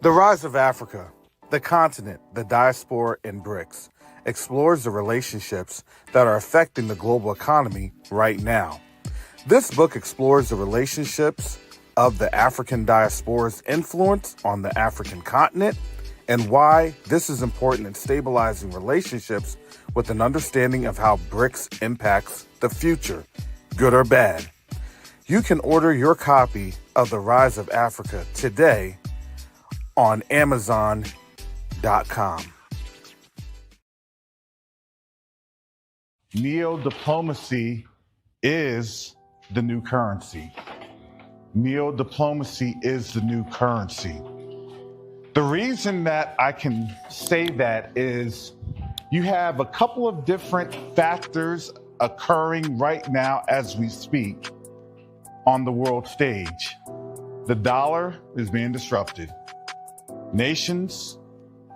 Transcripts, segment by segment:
The Rise of Africa, the continent, the diaspora, and BRICS explores the relationships that are affecting the global economy right now. This book explores the relationships of the African diaspora's influence on the African continent and why this is important in stabilizing relationships with an understanding of how BRICS impacts the future, good or bad. You can order your copy of The Rise of Africa today on Amazon.com. Neo-diplomacy is the new currency. Neo-diplomacy is the new currency. The reason that I can say that is you have a couple of different factors occurring right now as we speak on the world stage. The dollar is being disrupted. Nations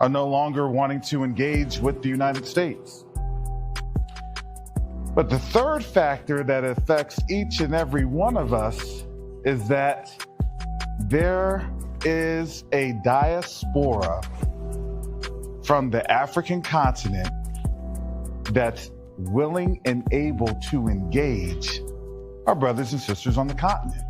are no longer wanting to engage with the United States. But the third factor that affects each and every one of us is that there is a diaspora from the African continent that's willing and able to engage our brothers and sisters on the continent.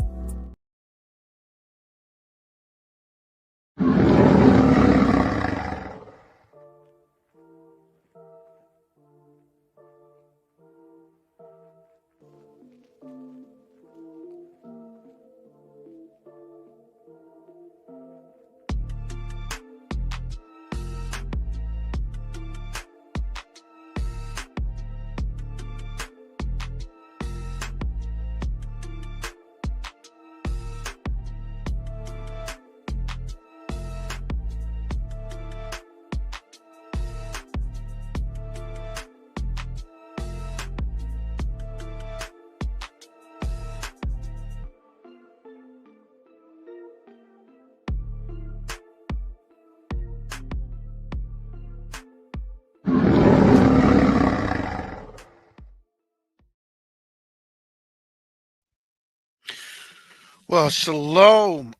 Well, shalom,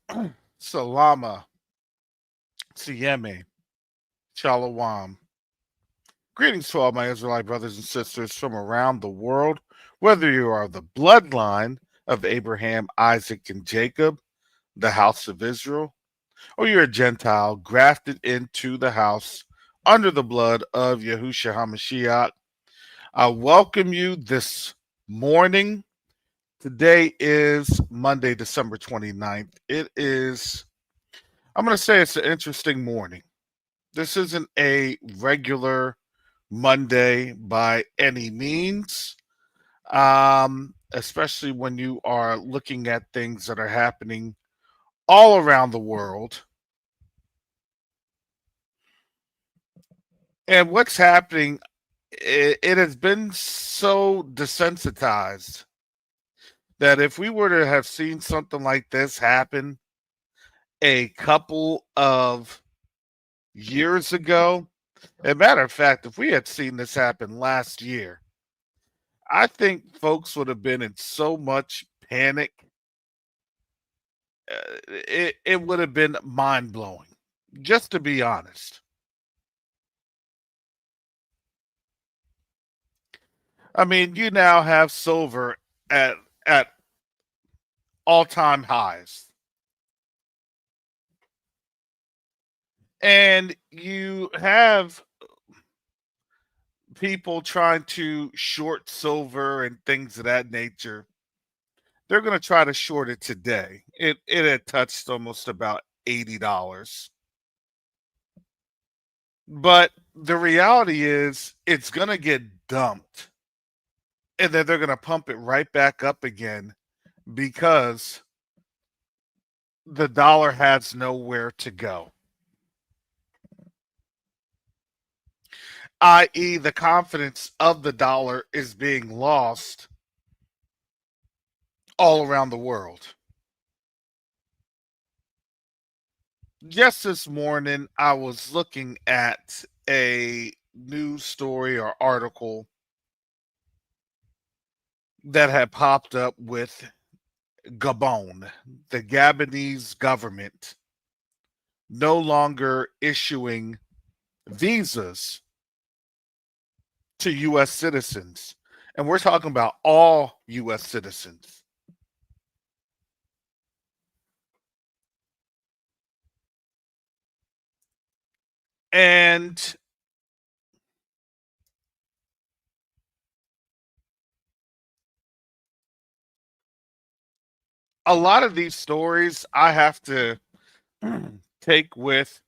salama, siyeme, shalom. Greetings to all my Israelite brothers and sisters from around the world, whether you are the bloodline of Abraham, Isaac, and Jacob, the house of Israel, or you're a Gentile grafted into the house under the blood of Yahushua HaMashiach. I welcome you this morning. Today is Monday, December 29th. I'm going to say it's an interesting morning. This isn't a regular Monday by any means, especially when you are looking at things that are happening all around the world. And what's happening, it has been so desensitized that if we were to have seen something like this happen a couple of years ago, as a matter of fact, if we had seen this happen last year, I think folks would have been in so much panic. It would have been mind blowing, just to be honest. I mean, you now have silver at all time highs. And you have people trying to short silver and things of that nature. They're going to try to short it today. It had touched almost about $80. But the reality is it's going to get dumped. And then they're going to pump it right back up again because the dollar has nowhere to go. I.e., the confidence of the dollar is being lost all around the world. Just this morning, I was looking at a news story or article that had popped up with Gabon, the Gabonese government no longer issuing visas to U.S. citizens. And we're talking about all U.S. citizens. And a lot of these stories I have to take with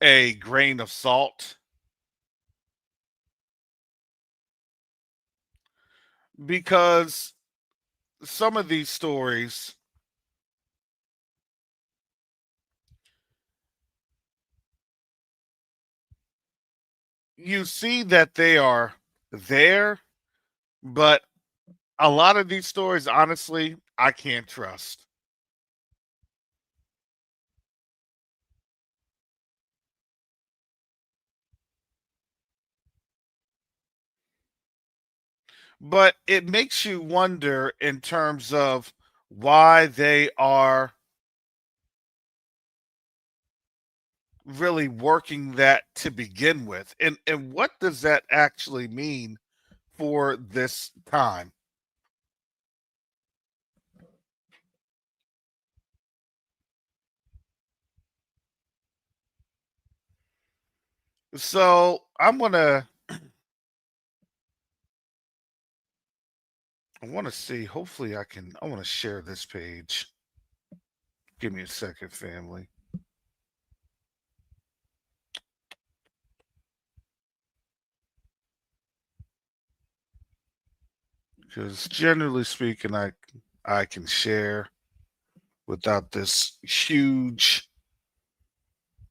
a grain of salt because some of these stories, you see that they are there, but a lot of these stories, honestly, I can't trust. But it makes you wonder in terms of why they are really working that to begin with. And what does that actually mean for this time? So I wanna see. Hopefully I wanna share this page. Give me a second, family. Because generally speaking, I can share without this huge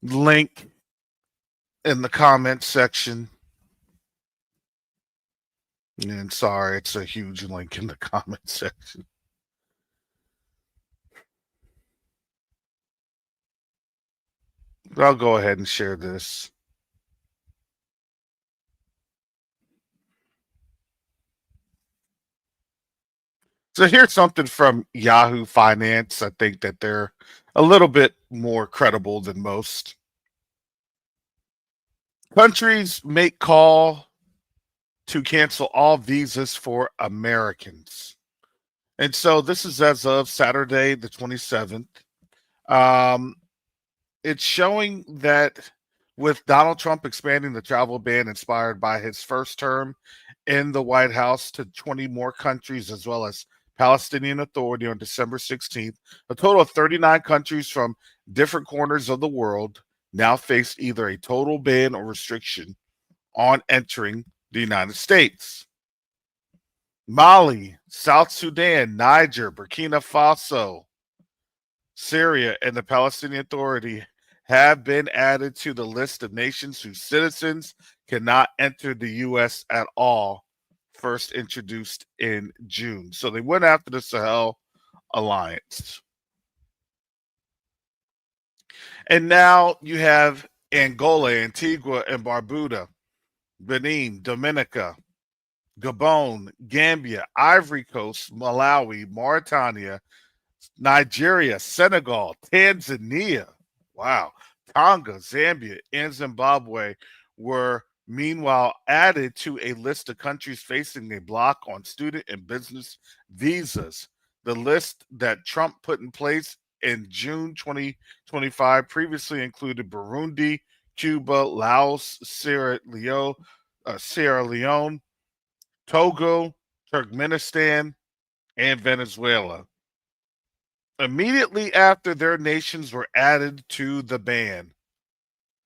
link in the comment section. And sorry, it's a huge link in the comment section. But I'll go ahead and share this. So here's something from Yahoo Finance. I think that they're a little bit more credible than most. Countries make call to cancel all visas for Americans. And so this is as of Saturday, the 27th. Um, it's showing that with Donald Trump expanding the travel ban inspired by his first term in the White House to 20 more countries, as well as Palestinian Authority on December 16th, a total of 39 countries from different corners of the world now face either a total ban or restriction on entering the United States. Mali, South Sudan, Niger, Burkina Faso, Syria, and the Palestinian Authority have been added to the list of nations whose citizens cannot enter the U.S. at all, first introduced in June. So they went after the Sahel Alliance. And now you have Angola, Antigua, and Barbuda, Benin, Dominica, Gabon, Gambia, Ivory Coast, Malawi, Mauritania, Nigeria, Senegal, Tanzania, wow, Tonga, Zambia, and Zimbabwe were meanwhile added to a list of countries facing a block on student and business visas. The list that Trump put in place in June 2025 previously included Burundi, Cuba, Laos, Sierra Leone, Togo, Turkmenistan, and Venezuela. Immediately after their nations were added to the ban,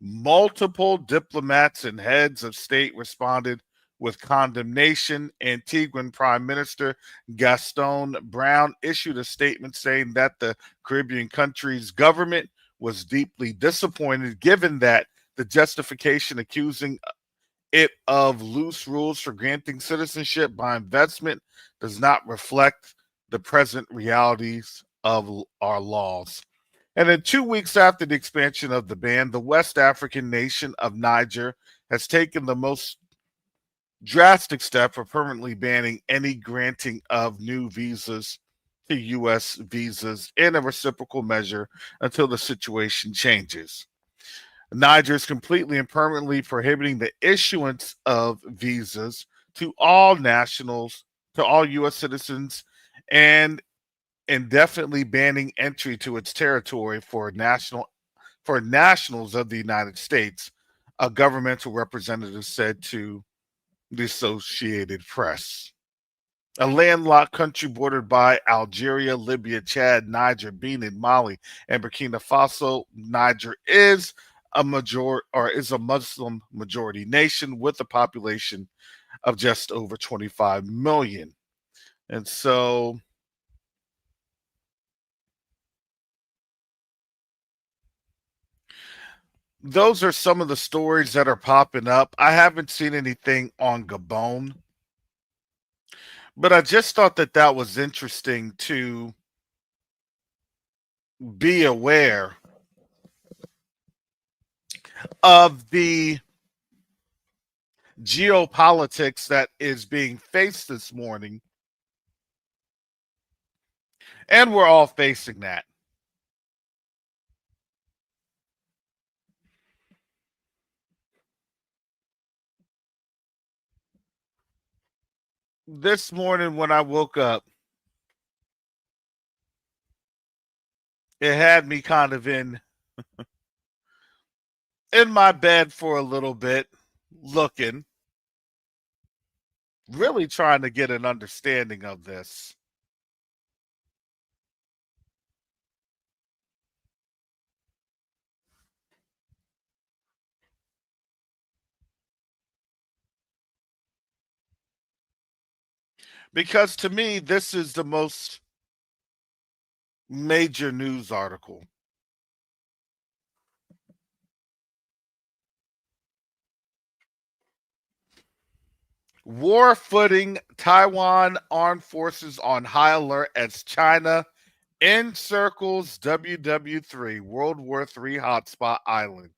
multiple diplomats and heads of state responded with condemnation. Antiguan Prime Minister Gaston Brown issued a statement saying that the Caribbean country's government was deeply disappointed, given that the justification accusing it of loose rules for granting citizenship by investment does not reflect the present realities of our laws. And then 2 weeks after the expansion of the ban, the West African nation of Niger has taken the most drastic step for permanently banning any granting of new visas to U.S. visas in a reciprocal measure until the situation changes. Niger is completely and permanently prohibiting the issuance of visas to all nationals, to all U.S. citizens, and indefinitely banning entry to its territory for nationals of the United States, a governmental representative said to the Associated Press. A landlocked country bordered by Algeria, Libya, Chad, Niger, Benin, Mali, and Burkina Faso, Niger is a Muslim majority nation with a population of just over 25 million. And so those are some of the stories that are popping up. I haven't seen anything on Gabon, but I just thought that that was interesting to be aware of the geopolitics that is being faced this morning. And we're all facing that. This morning when I woke up, it had me kind of in my bed for a little bit, looking, really trying to get an understanding of this. Because to me, this is the most major news article. War footing, Taiwan armed forces on high alert as China encircles WW3, World War III hotspot island,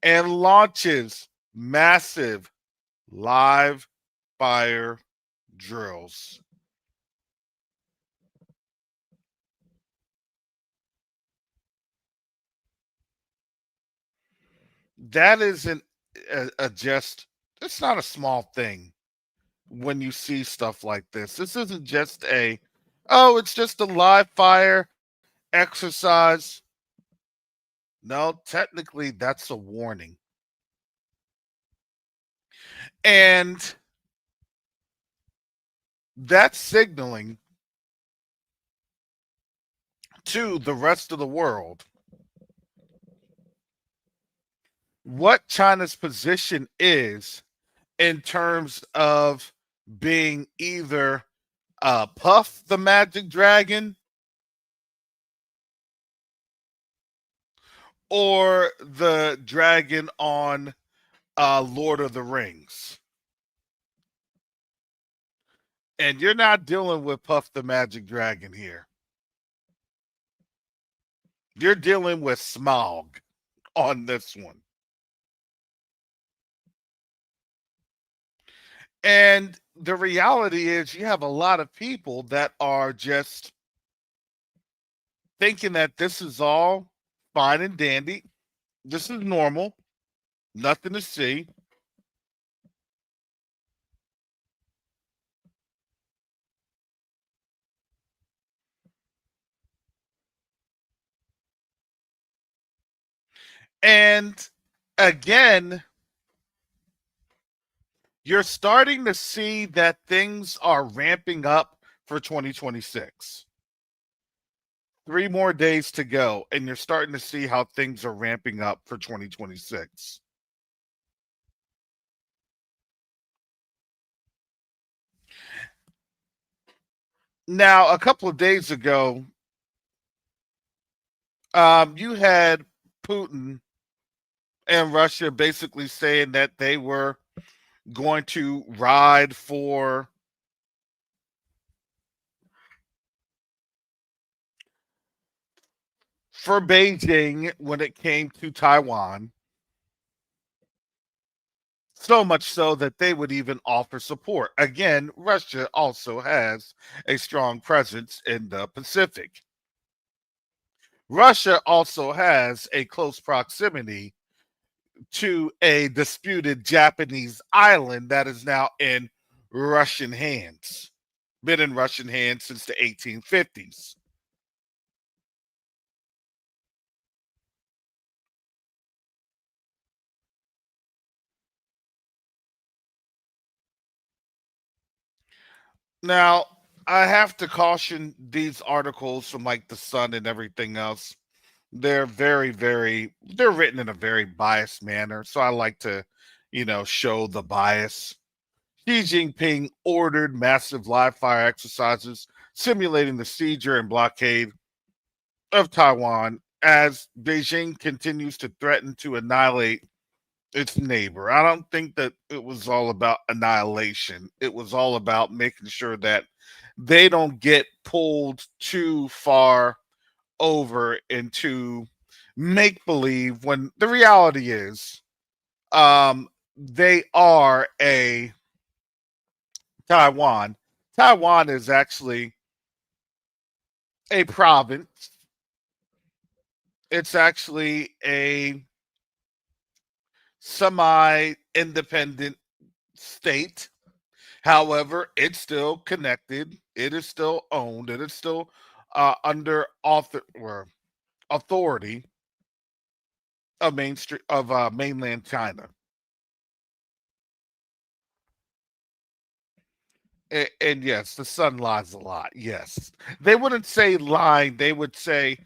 and launches massive live fire drills. That isn't a just, it's not a small thing when you see stuff like this. This isn't just oh, it's just a live fire exercise. No, technically, that's a warning. And that's signaling to the rest of the world what China's position is in terms of being either Puff the Magic Dragon or the dragon on Lord of the Rings. And you're not dealing with Puff the Magic Dragon here. You're dealing with Smog on this one. And the reality is, you have a lot of people that are just thinking that this is all fine and dandy. This is normal, nothing to see. And again, you're starting to see that things are ramping up for 2026. 3 more days to go, and you're starting to see how things are ramping up for 2026. Now, a couple of days ago, you had Putin and Russia basically saying that they were going to ride for Beijing when it came to Taiwan. So much so that they would even offer support. Again, Russia also has a strong presence in the Pacific. Russia also has a close proximity to a disputed Japanese island that is now in Russian hands. Been in Russian hands since the 1850s. Now, I have to caution these articles from like the Sun and everything else. They're they're written in a very biased manner. So I like to, show the bias. Xi Jinping ordered massive live fire exercises simulating the siege and blockade of Taiwan as Beijing continues to threaten to annihilate its neighbor. I don't think that it was all about annihilation. It was all about making sure that they don't get pulled too far over into make believe when the reality is they are a Taiwan. Taiwan is actually a province. It's actually a semi independent state. However, it's still connected. It is still owned. It is still under authority of mainland China. And yes, the sun lies a lot. Yes, they wouldn't say lying. They would say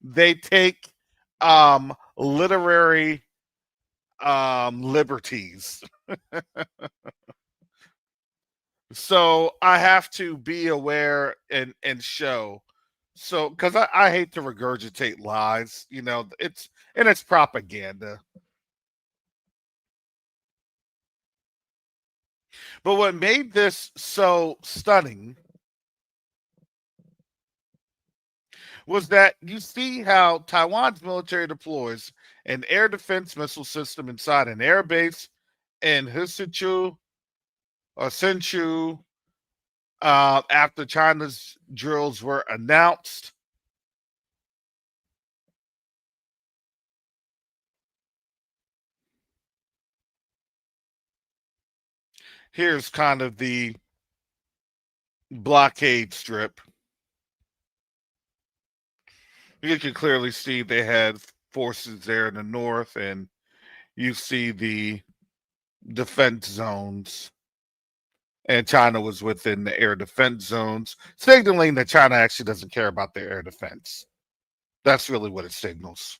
they take literary liberties. So I have to be aware and show. So because I hate to regurgitate lies, it's propaganda. But what made this so stunning was that you see how Taiwan's military deploys an air defense missile system inside an air base in Hsichu or Hsinchu after China's drills were announced. Here's kind of the blockade strip. You can clearly see they had forces there in the north, and you see the defense zones. And China was within the air defense zones, signaling that China actually doesn't care about their air defense. That's really what it signals.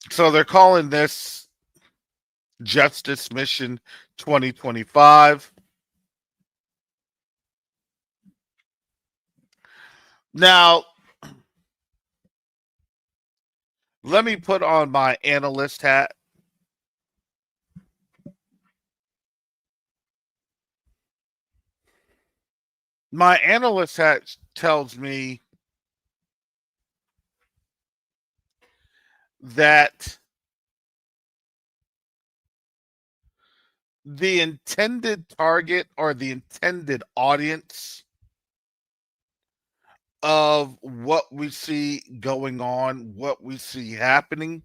So they're calling this Justice Mission 2025. Now, let me put on my analyst hat. My analyst hat tells me that the intended target or the intended audience of what we see going on, what we see happening,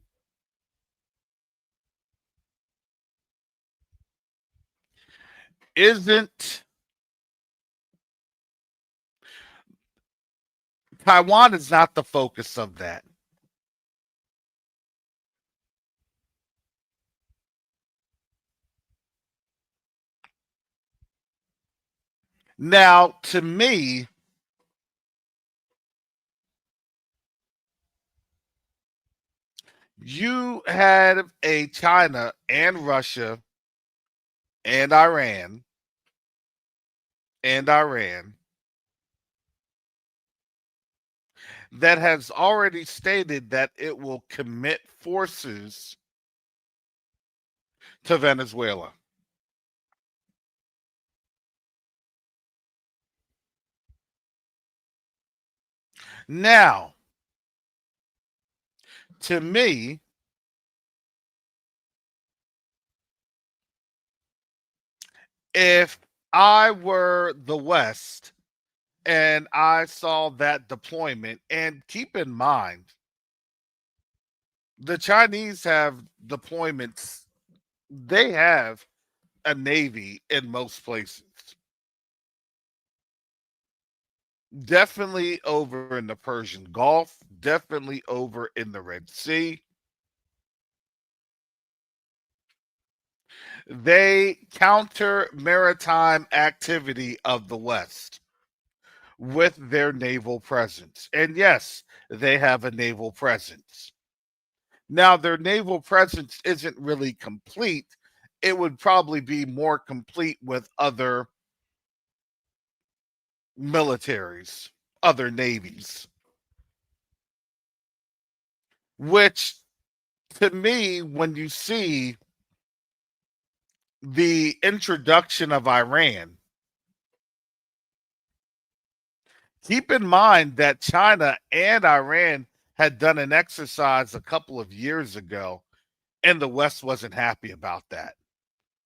isn't Taiwan is not the focus of that. Now, to me, you had a China and Russia and Iran that has already stated that it will commit forces to Venezuela. Now, to me, if I were the West and I saw that deployment, and keep in mind, the Chinese have deployments, they have a navy in most places. Definitely over in the Persian Gulf, definitely over in the Red Sea. They counter maritime activity of the West with their naval presence. And yes, they have a naval presence. Now, their naval presence isn't really complete. It would probably be more complete with other militaries, other navies, which to me, when you see the introduction of Iran, keep in mind that China and Iran had done an exercise a couple of years ago, and the West wasn't happy about that.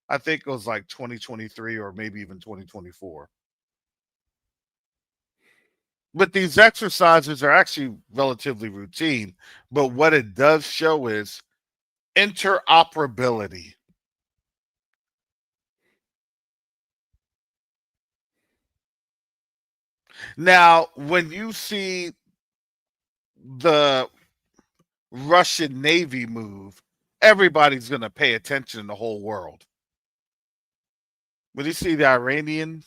I think it was like 2023 or maybe even 2024. But these exercises are actually relatively routine. But what it does show is interoperability. Now, when you see the Russian Navy move, everybody's going to pay attention in the whole world. When you see the Iranian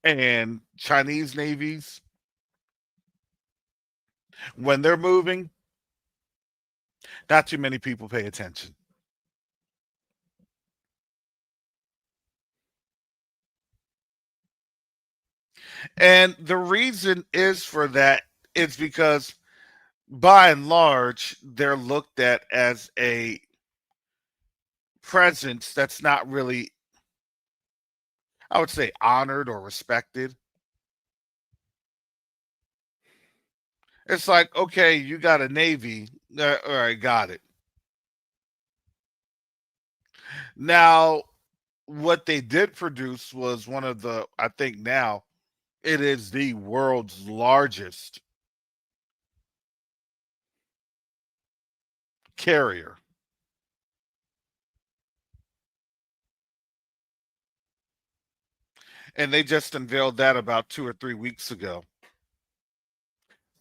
and Chinese navies, when they're moving, not too many people pay attention. And the reason is for that is because by and large, they're looked at as a presence that's not really, I would say, honored or respected. It's like, okay, you got a Navy. All right, got it. Now, what they did produce was one of the, I think now, it is the world's largest carrier. And they just unveiled that about 2 or 3 weeks ago.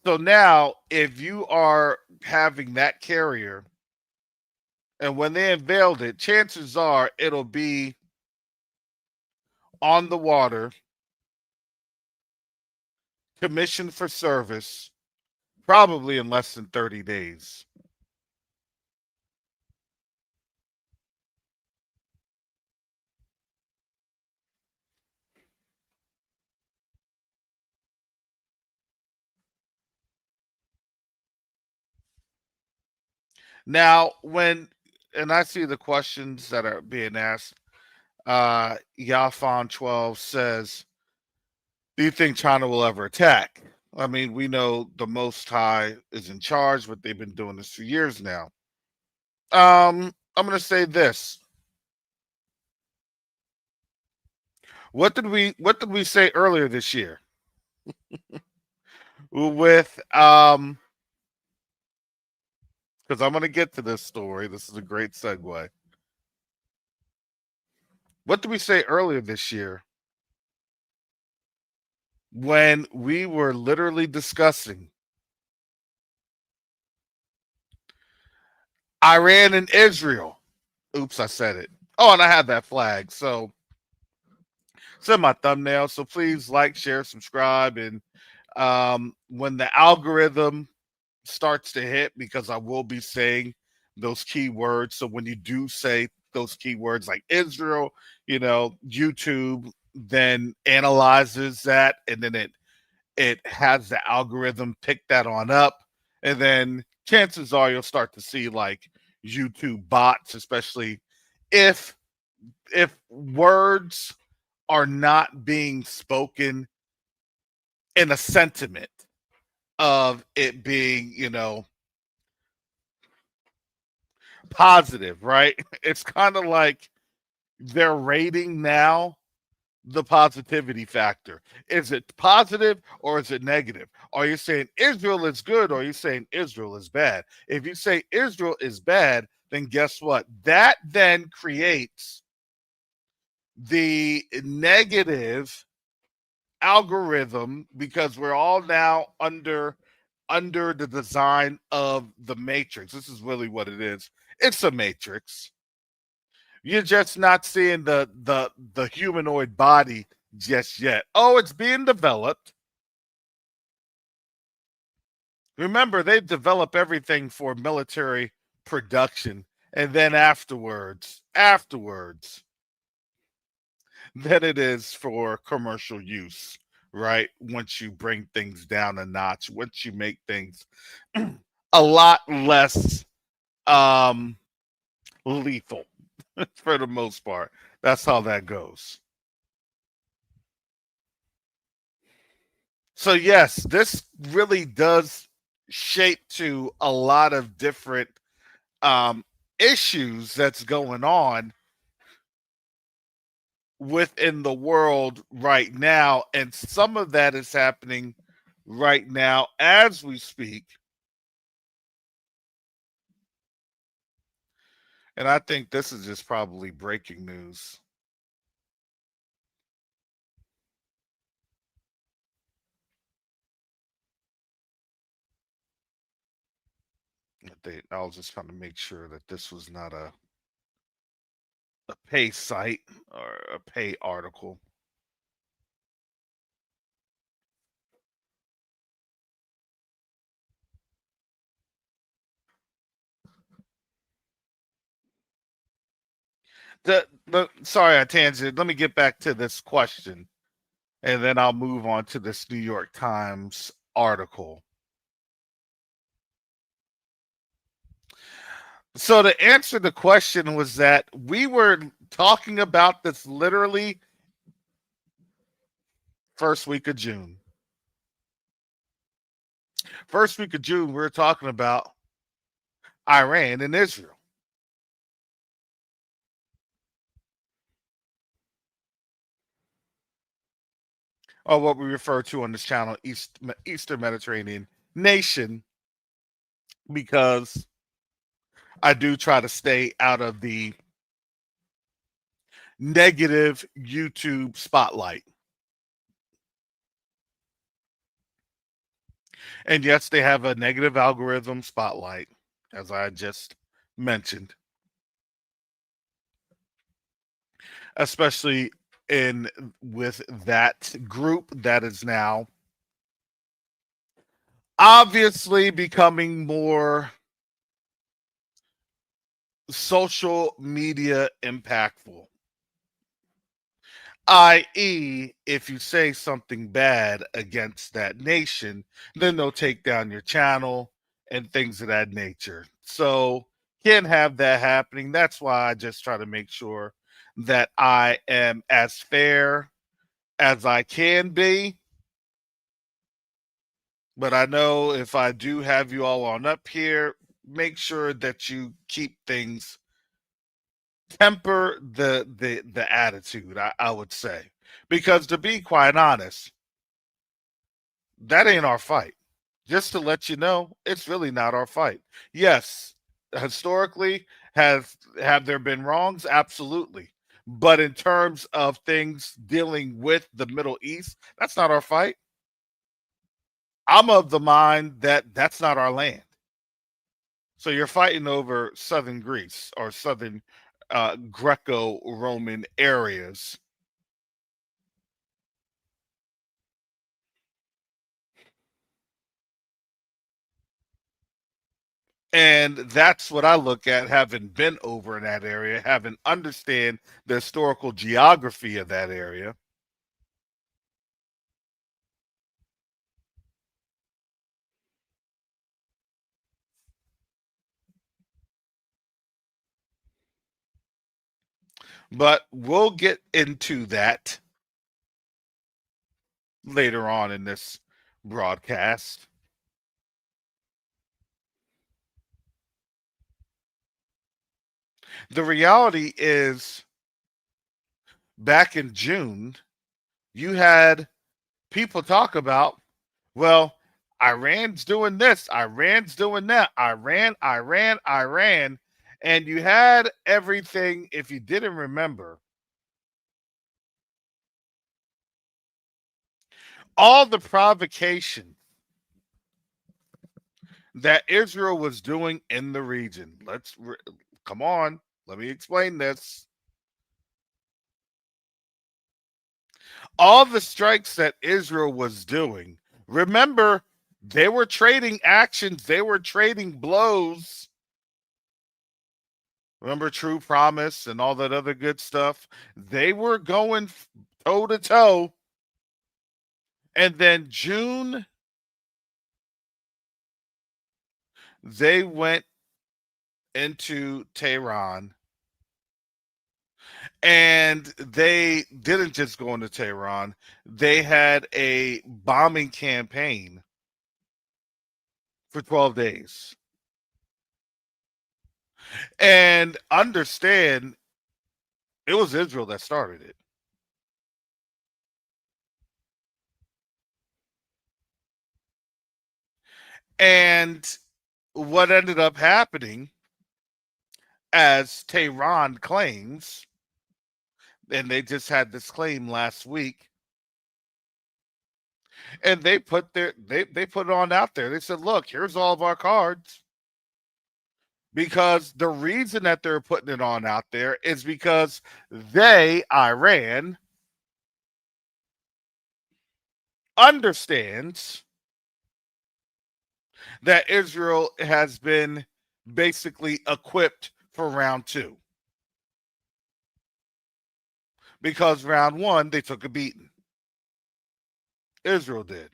So now, if you are having that carrier, and when they unveiled it, chances are it'll be on the water, commissioned for service, probably in less than 30 days. Now, and I see the questions that are being asked, Yafon 12 says, do you think China will ever attack? I mean, we know the Most High is in charge, but they've been doing this for years now. I'm going to say this. What did we say earlier this year? With because I'm going to get to this story. This is a great segue. What did we say earlier this year when we were literally discussing Iran and Israel? Oops, I said it. Oh, and I have that flag. So it's in my thumbnail. So please like, share, subscribe, and when the algorithm starts to hit, because I will be saying those keywords. So when you do say those keywords like Israel, YouTube then analyzes that, and then it has the algorithm pick that on up, and then chances are you'll start to see like YouTube bots, especially if words are not being spoken in a sentiment. of it being, positive, right? It's kind of like they're rating now the positivity factor. Is it positive or is it negative? Are you saying Israel is good or are you saying Israel is bad? If you say Israel is bad, then guess what? That then creates the negative algorithm because we're all now under the design of the matrix. This is really what it is. It's a matrix. You're just not seeing the humanoid body just yet. Oh, it's being developed. Remember, they develop everything for military production, and then afterwards, then it is for commercial use, right? Once you bring things down a notch, once you make things a lot less um lethal for the most part. That's how that goes. So yes, this really does shape to a lot of different um, issues that's going on within the world right now, and some of that is happening right now as we speak. And I think this is just probably breaking news. I was just trying to make sure that this was not a pay site or a pay article. The sorry, I tangent. Let me get back to this question, and then I'll move on to this New York Times article. So to answer the question was that we were talking about this literally first week of June. First week of June, we were talking about Iran and Israel. Or what we refer to on this channel, Eastern Mediterranean nation, because I do try to stay out of the negative YouTube spotlight. And yes, they have a negative algorithm spotlight, as I just mentioned, especially in with that group that is now obviously becoming more social media impactful. I.e., if you say something bad against that nation, then they'll take down your channel and things of that nature. So, can't have that happening. That's why I just try to make sure that I am as fair as I can be. But I know if I do have you all on up here, make sure that you keep things temper the attitude, I would say. Because to be quite honest, that ain't our fight. Just to let you know, it's really not our fight. Yes, historically, have there been wrongs? Absolutely. But in terms of things dealing with the Middle East, that's not our fight. I'm of the mind that that's not our land. So you're fighting over southern Greece or southern Greco-Roman areas. And that's what I look at, having been over in that area, having understand the historical geography of that area. But we'll get into that later on in this broadcast. The reality is, back in June, you had people talk about, well, Iran's doing this, Iran's doing that, Iran. And you had everything, if you didn't remember, all the provocation that Israel was doing in the region. Come on, let me explain this. All the strikes that Israel was doing, remember, they were trading actions, they were trading blows. Remember True Promise and all that other good stuff? They were going toe to toe. And then June, they went into Tehran, and they didn't just go into Tehran, they had a bombing campaign for 12 days. And understand, it was Israel that started it. And what ended up happening, as Tehran claims, and they just had this claim last week, and they put it on out there. They said, look, here's all of our cards. Because the reason that they're putting it on out there is because Iran, understands that Israel has been basically equipped for round two. Because round one, they took a beating. Israel did.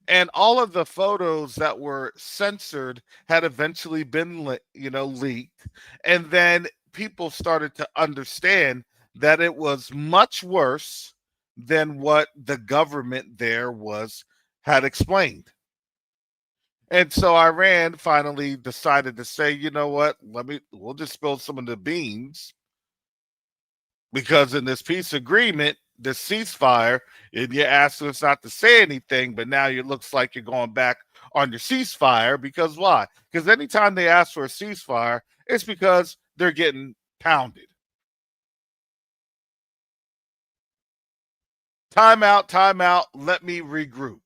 And all of the photos that were censored had eventually been leaked. And then people started to understand that it was much worse than what the government there had explained. And so Iran finally decided to say, you know what, we'll just spill some of the beans, because in this peace agreement, this ceasefire, and you're asking us not to say anything, but now it looks like you're going back on your ceasefire. Because why? Because anytime they ask for a ceasefire, it's because they're getting pounded. Time out, let me regroup.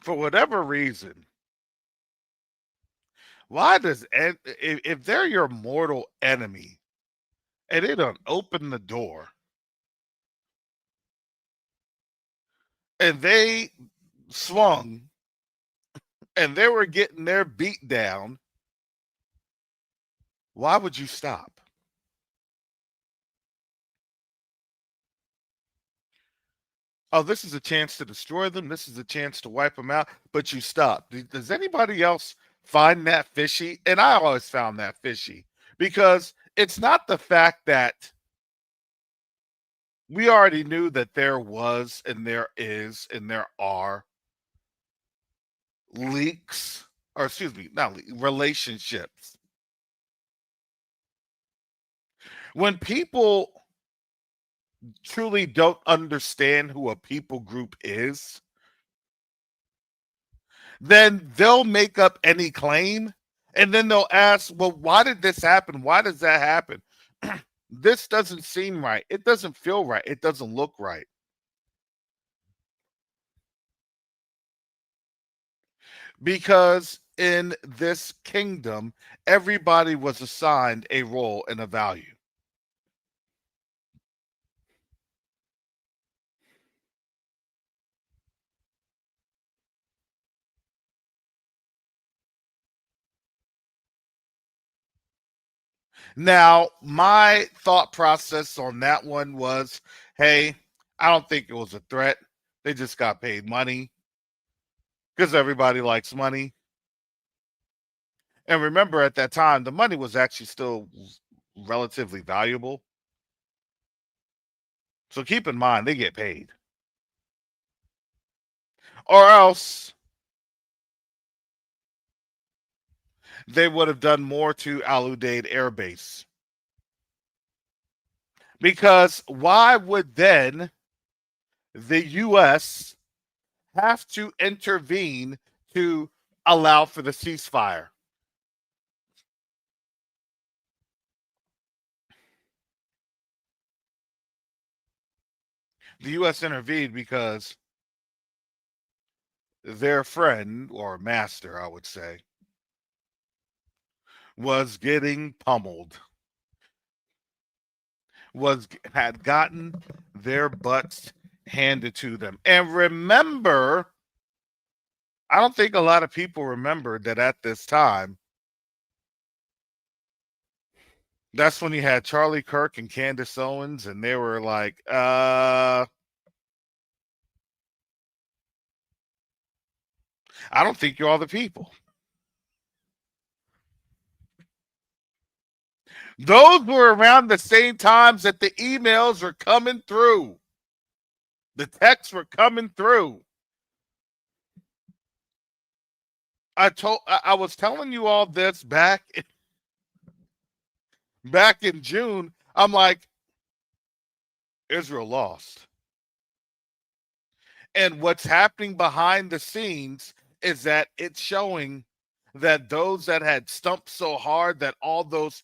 For whatever reason, why does, if they're your mortal enemy and they don't open the door and they swung and they were getting their beat down, why would you stop? Oh, this is a chance to destroy them. This is a chance to wipe them out, but you stop. Does anybody else find that fishy? And I always found that fishy, because it's not the fact that we already knew that there was and there is and there are leaks, or excuse me, not relationships. When people truly don't understand who a people group is, then they'll make up any claim, and then they'll ask, well, why did this happen? Why does that happen? This doesn't seem right. It doesn't feel right. It doesn't look right. Because in this kingdom, everybody was assigned a role and a value. Now, my thought process on that one was, hey, I don't think it was a threat. They just got paid money, because everybody likes money. And remember, at that time, the money was actually still relatively valuable. So keep in mind, they get paid. or else they would have done more to Al Udeid Air Base. Because why would then the U.S. have to intervene to allow for the ceasefire? The U.S. intervened because their friend or master, I would say, was getting pummeled, had gotten their butts handed to them. And remember, I don't think a lot of people remember that at this time, that's when you had Charlie Kirk and Candace Owens, and they were like, I don't think you're all the people. Those were around the same times that the emails were coming through. The texts were coming through. I was telling you all this back in June. I'm like, Israel lost. And what's happening behind the scenes is that it's showing that those that had stumped so hard that all those,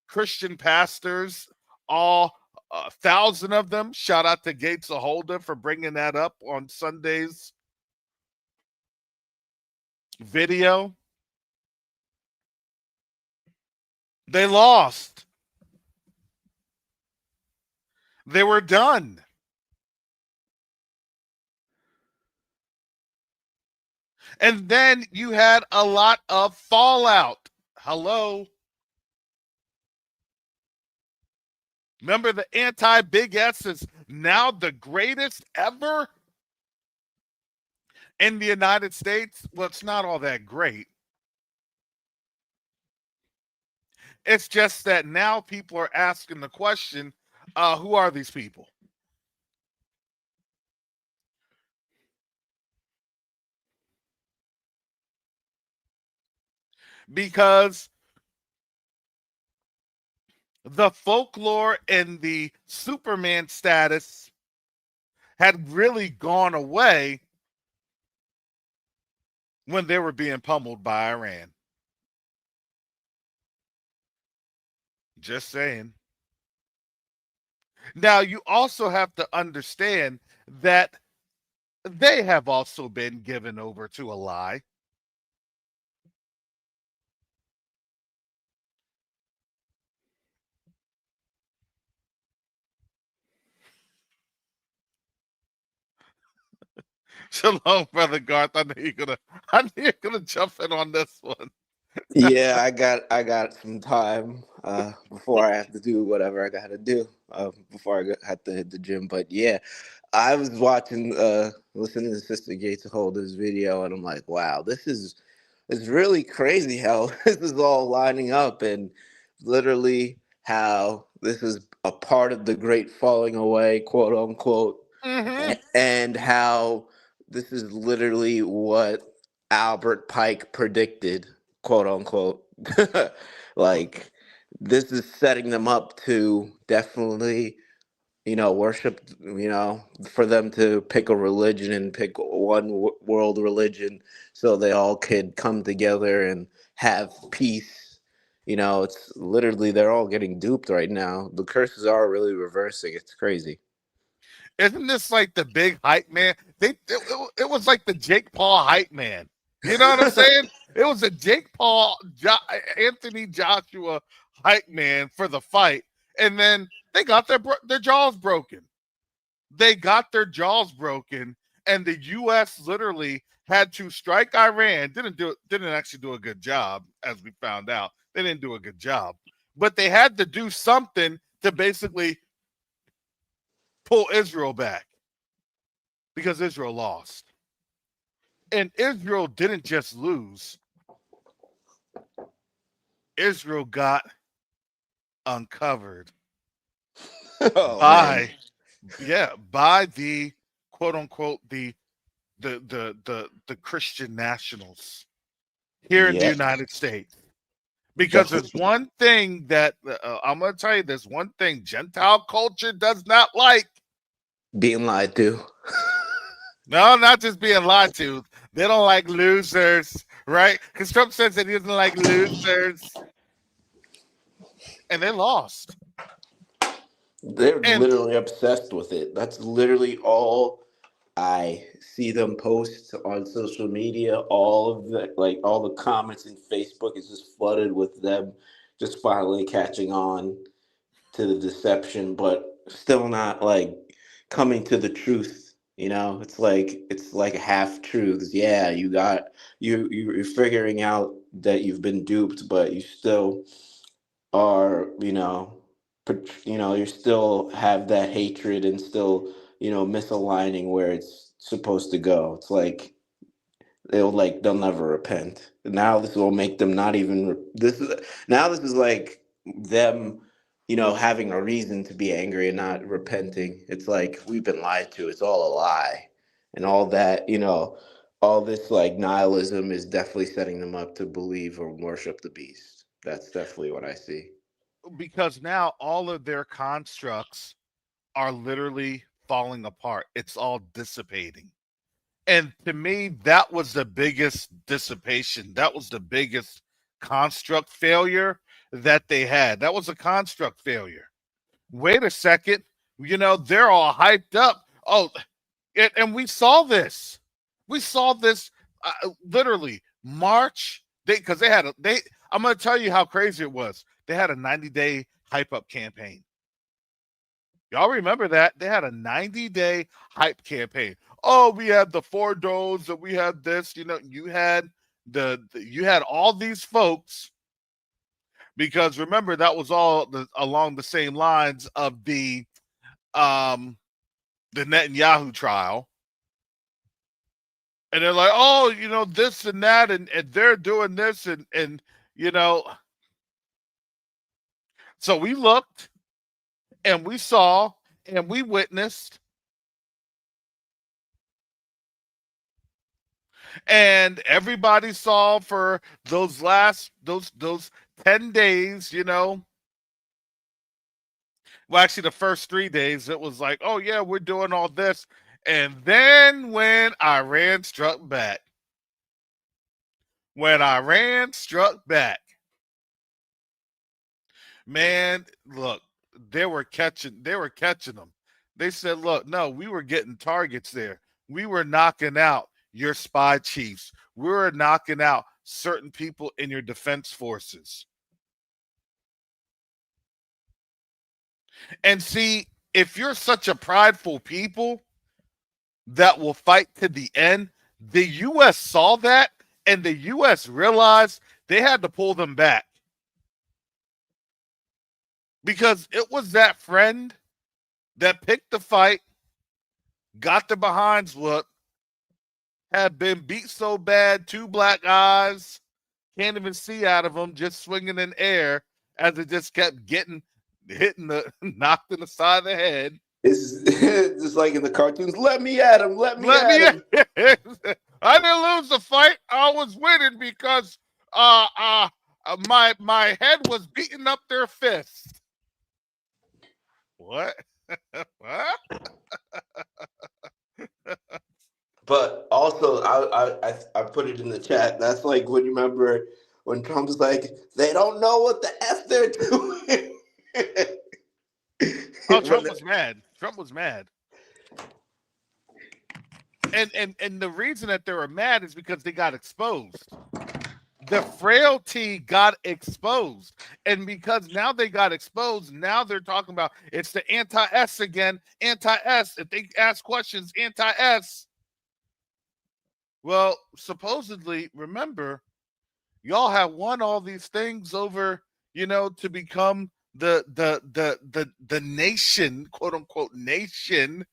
Christian pastors, all 1,000 of them, shout out to Gates of Holder for bringing that up on Sunday's video. They lost. They were done. And then you had a lot of fallout. Hello. Remember, the anti-Big S is now the greatest ever in the United States? Well, it's not all that great. It's just that now people are asking the question, who are these people? Because the folklore and the Superman status had really gone away when they were being pummeled by Iran. Just saying. Now, you also have to understand that they have also been given over to a lie. Shalom, brother Garth. I knew you're gonna jump in on this one. Yeah, I got some time before I have to do whatever I got to do before have to hit the gym. But yeah, I was watching, listening to Sister Gates hold this video, and I'm like, wow, it's really crazy how this is all lining up, and literally how this is a part of the great falling away, quote unquote, Mm-hmm. and how this is literally what Albert Pike predicted, quote unquote. Like, this is setting them up to definitely, worship, for them to pick a religion and pick one world religion so they all could come together and have peace. It's literally, they're all getting duped right now. The curses are really reversing. It's crazy. Isn't this like the big hype man? It was like the Jake Paul hype man. You know what I'm saying? It was a Jake Paul, Anthony Joshua hype man for the fight, and then they got their jaws broken. They got their jaws broken, and the U.S. literally had to strike Iran. Didn't actually do a good job, as we found out. They didn't do a good job, but they had to do something to basically pull Israel back because Israel lost. And Israel didn't just lose, Israel got uncovered Oh man. by by the quote unquote the the Christian nationals here in the Yep. United States. Because Just there's one thing that I'm going to tell you, there's one thing Gentile culture does not like. being lied to. No, not just being lied to. They don't like losers, right? Because Trump says that he doesn't like losers. And they lost. They're And literally obsessed with it. That's literally all I see them post on social media. All of the all the comments in Facebook is just flooded with them just finally catching on to the deception, but still not like coming to the truth. It's like half truths. Yeah, you're figuring out that you've been duped, but you still are, you still have that hatred and still, misaligning where it's supposed to go. It's like they'll never repent. Now this will make them not even this is like them, having a reason to be angry and not repenting. It's like we've been lied to. It's all a lie. And all that, all this like nihilism is definitely setting them up to believe or worship the beast. That's definitely what I see. because now all of their constructs are literally falling apart, it's all dissipating. And to me, that was the biggest dissipation. That was the biggest construct failure that they had. That was a construct failure. Wait a second. They're all hyped up. Oh, and we saw this. We saw this literally March. Because they had they. I'm going to tell you how crazy it was. They had a 90-day hype up campaign. Y'all remember that? They had a 90-day hype campaign. Oh, we had the 4 does, and we had this. You had you had all these folks, because remember that was all along the same lines of the Netanyahu trial. And they're like, oh, this and that, and they're doing this, and so we looked and we saw and we witnessed, and everybody saw for those 10 days, well, actually the first 3 days, it was like, oh yeah, we're doing all this. And then when Iran struck back, man, look, they were catching them. They said, look, no, we were getting targets there. We were knocking out your spy chiefs. We were knocking out certain people in your defense forces. And see, if you're such a prideful people that will fight to the end, the U.S. saw that, and the U.S. realized they had to pull them back. Because it was that friend that picked the fight, got their behinds whooped, had been beat so bad, 2 black eyes, can't even see out of them, just swinging in air as it just kept hitting knocked in the side of the head. It's just like in the cartoons. Let me at him. Let me Let at me. him. I didn't lose the fight. I was winning because my head was beating up their fist. What? What? But also, I put it in the chat. That's like when you remember when Trump's like, they don't know what the f they're doing. Oh, Trump was mad. Trump was mad. And the reason that they were mad is because they got exposed. The frailty got exposed. And because now they got exposed, now they're talking about it's the anti-S again. Anti-S. If they ask questions, anti-S. Well, supposedly, remember, y'all have won all these things over, to become the nation, quote unquote nation.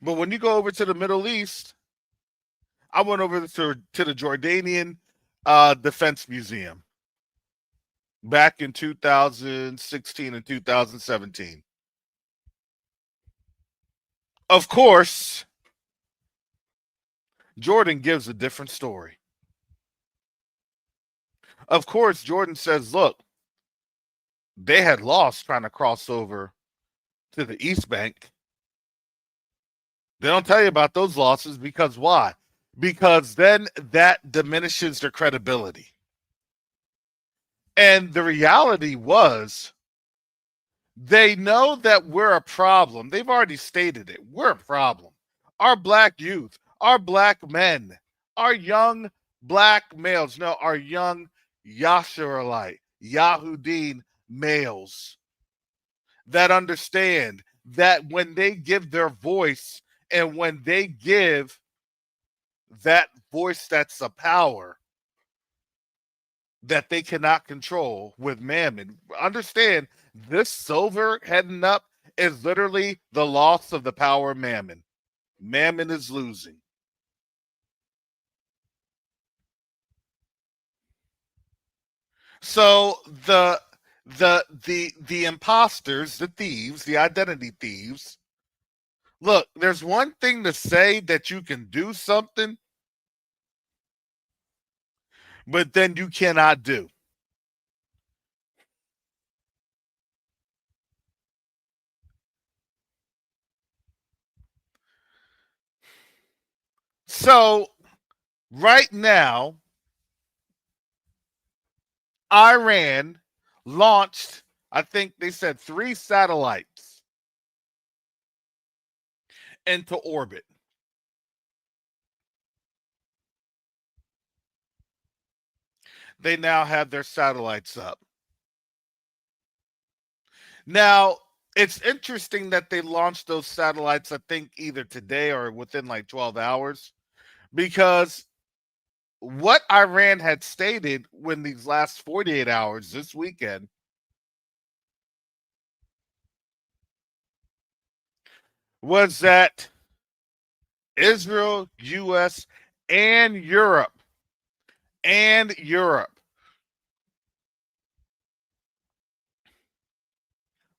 But when you go over to the Middle East, I went over to the Jordanian Defense Museum back in 2016 and 2017. Of course, Jordan gives a different story. Of course, Jordan says, look, they had lost trying to cross over to the East Bank. They don't tell you about those losses because why? Because then that diminishes their credibility. And the reality was, they know that we're a problem. They've already stated it. We're a problem. Our black youth, our black men, our young black males, no, our young Yasharalite, Yahudin males that understand that when they give their voice and when they give that voice that's a power that they cannot control with mammon. Understand, this silver heading up is literally the loss of the power of mammon. Mammon is losing. So the imposters, the thieves, the identity thieves. Look, there's one thing to say that you can do something, but then you cannot do. So right now, Iran launched, I think they said 3 satellites into orbit. They now have their satellites up. Now, it's interesting that they launched those satellites, I think, either today or within like 12 hours, because what Iran had stated when these last 48 hours this weekend was that Israel, US, and Europe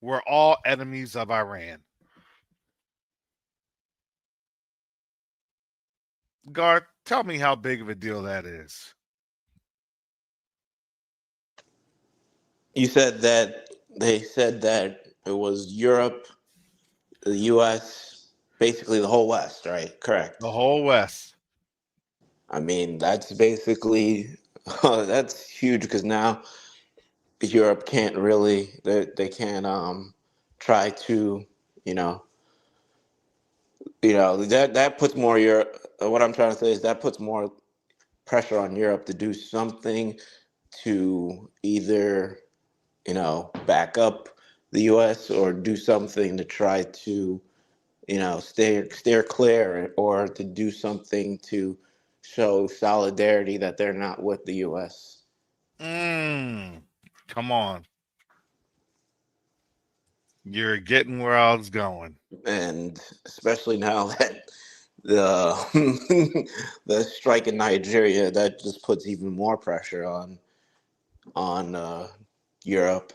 were all enemies of Iran. Garth, tell me how big of a deal that is. You said that they said that it was Europe, the U.S., basically the whole West, right? Correct. The whole West. I mean, that's basically that's huge because now Europe can't really they can't try to you know that puts more Europe. What I'm trying to say is that puts more pressure on Europe to do something to either back up the U.S. or do something to try to steer clear or to do something to show solidarity that they're not with the U.S. Come on. You're getting where I was going. And especially now that the the strike in Nigeria, that just puts even more pressure on Europe.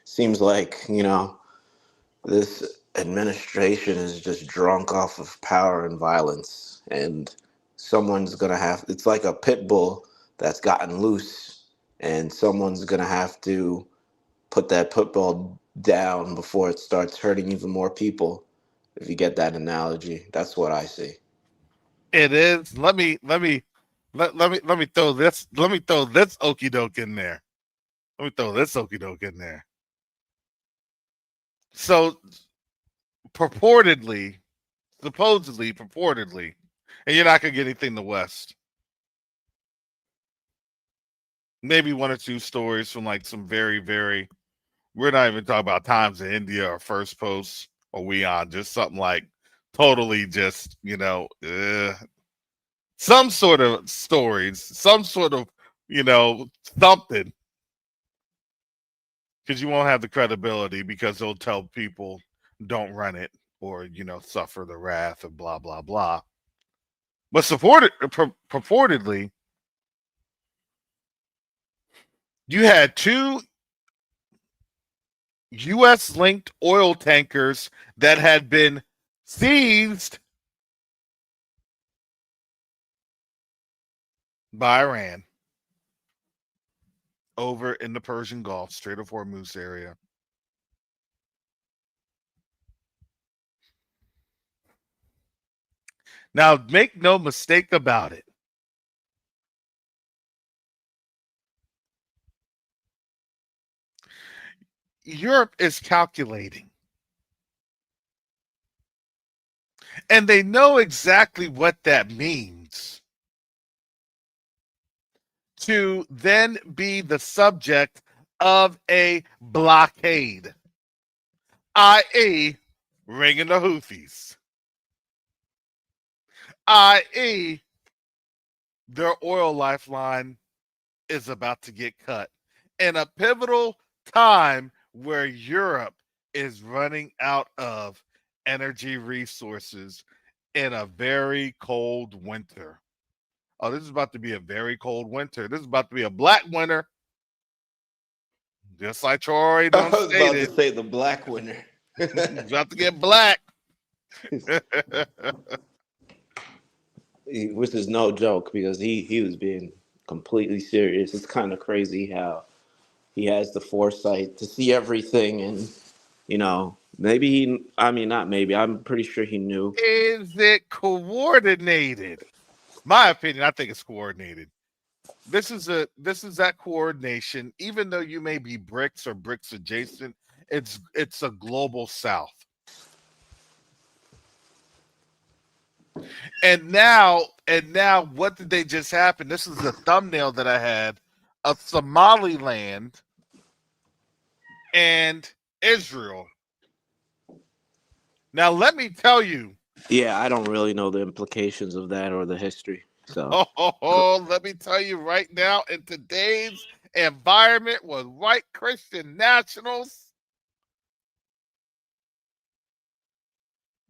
Seems like this administration is just drunk off of power and violence, and someone's gonna have. It's like a pit bull that's gotten loose, and someone's gonna have to put that pit bull down before it starts hurting even more people. If you get that analogy, that's what I see. It is. Let me throw this. Let me throw this okey doke in there. Let me throw this okey doke in there. So purportedly, and you're not gonna get anything in the West. Maybe one or two stories from like some very, very. We're not even talking about Times in India or First Post or We On. Just something like totally just some sort of stories, some sort of something, because you won't have the credibility because they'll tell people don't run it or suffer the wrath of blah blah blah. But purportedly, you had 2 U.S. linked oil tankers that had been seized by Iran over in the Persian Gulf, Strait of Hormuz area. Now, make no mistake about it. Europe is calculating. And they know exactly what that means to then be the subject of a blockade, i.e., ringing the Houthis, i.e., their oil lifeline is about to get cut in a pivotal time where Europe is running out of energy resources in a very cold winter. Oh, this is about to be a very cold winter. This is about to be a black winter. Just like Troy I done was about to stated, say the black winner. it's about to get black. Which is no joke because he was being completely serious. It's kind of crazy how he has the foresight to see everything, and maybe I mean, not maybe, I'm pretty sure he knew. Is it coordinated? My opinion, I think it's coordinated. This is that coordination. Even though you may be BRICS or BRICS adjacent, it's a global South. And now, what did they just happen? This is the thumbnail that I had of Somaliland and Israel. Now, let me tell you. Yeah, I don't really know the implications of that or the history. So, Let me tell you right now, in today's environment with white Christian nationals,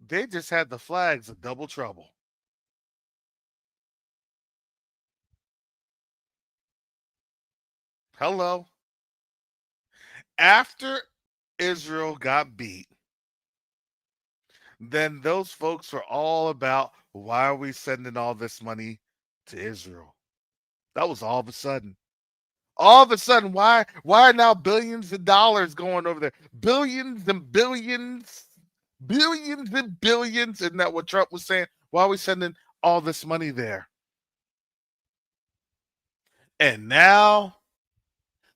they just had the flags of double trouble. Hello. After Israel got beat, then those folks were all about, why are we sending all this money to Israel? That was all of a sudden. All of a sudden, why are now billions of dollars going over there? Billions and billions, billions and billions. Isn't that what Trump was saying? Why are we sending all this money there? And now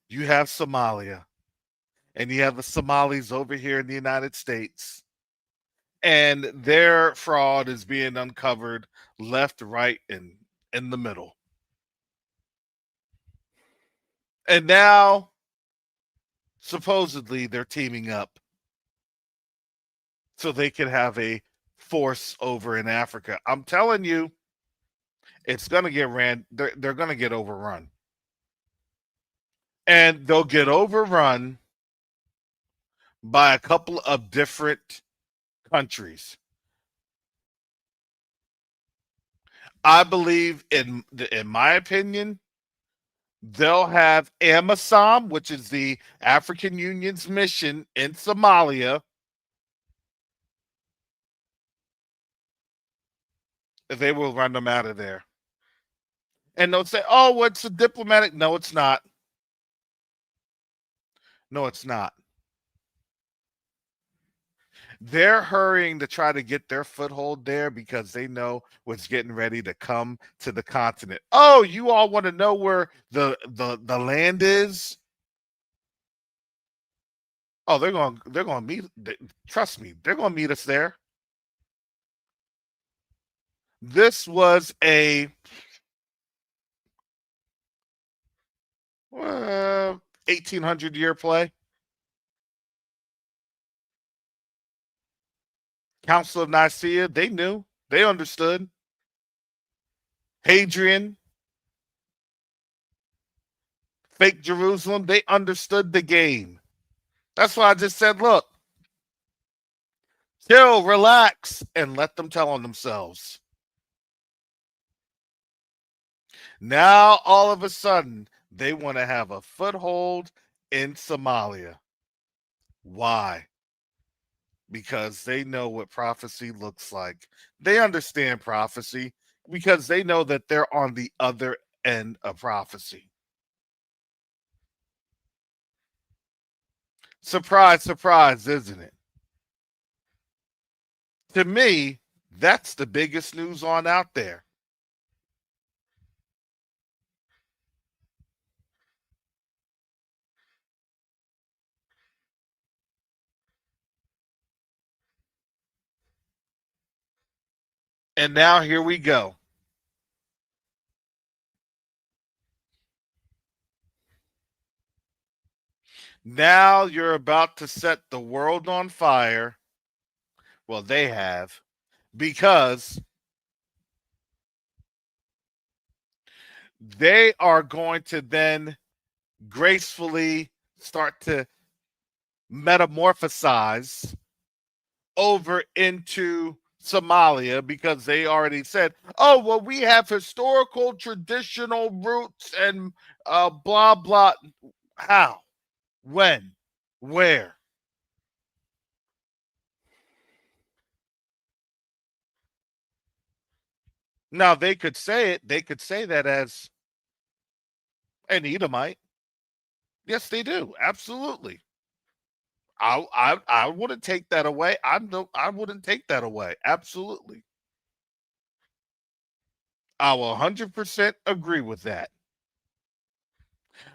you have Somalia, and you have the Somalis over here in the United States, and their fraud is being uncovered left, right, and in the middle. And now, supposedly, they're teaming up so they can have a force over in Africa. I'm telling you, it's going to get ran. They're going to get overrun. And they'll get overrun by a couple of different countries. I believe, in my opinion, they'll have AMISOM, which is the African Union's mission in Somalia. They will run them out of there. And they'll say, oh, what's a diplomatic? No, it's not. No, it's not. They're hurrying to try to get their foothold there because they know what's getting ready to come to the continent. Oh, you all want to know where the land is? Oh, they're going to meet. Trust me, they're going to meet us there. This was a 1800-year play. Council of Nicaea, they knew. They understood. Hadrian, fake Jerusalem, they understood the game. That's why I just said, look, chill, relax, and let them tell on themselves. Now, all of a sudden, they want to have a foothold in Somalia. Why? because they know what prophecy looks like. They understand prophecy because they know that they're on the other end of prophecy. Surprise, surprise, isn't it? To me, that's the biggest news on out there. And now here we go. Now you're about to set the world on fire. Well, they have, because they are going to then gracefully start to metamorphosize over into Somalia, because they already said, oh, well, we have historical traditional roots and blah, blah. How? When? Where? Now, they could say it. They could say that as an Edomite. Yes, they do. Absolutely. I wouldn't take that away. I wouldn't take that away. Absolutely. I will 100% agree with that.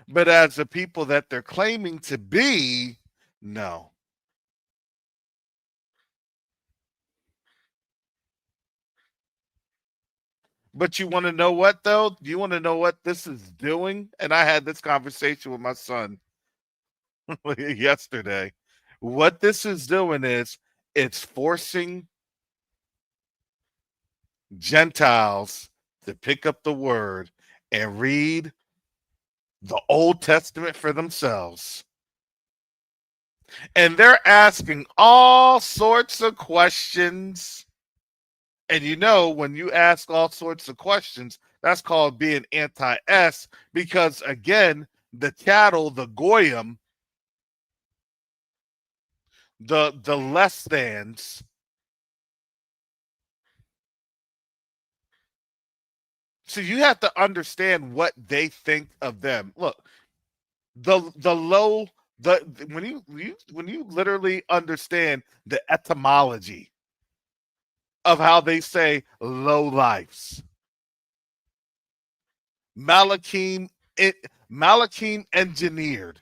But as the people that they're claiming to be, no. But you want to know what, though? You want to know what this is doing? And I had this conversation with my son yesterday. What this is doing is it's forcing Gentiles to pick up the word and read the Old Testament for themselves. And they're asking all sorts of questions. And you know, when you ask all sorts of questions, that's called being anti-S, because again, the cattle, the goyim, the less thans, so you have to understand what they think of them. Look, the low the when you literally understand the etymology of how they say low lives. Malachim Malachim engineered.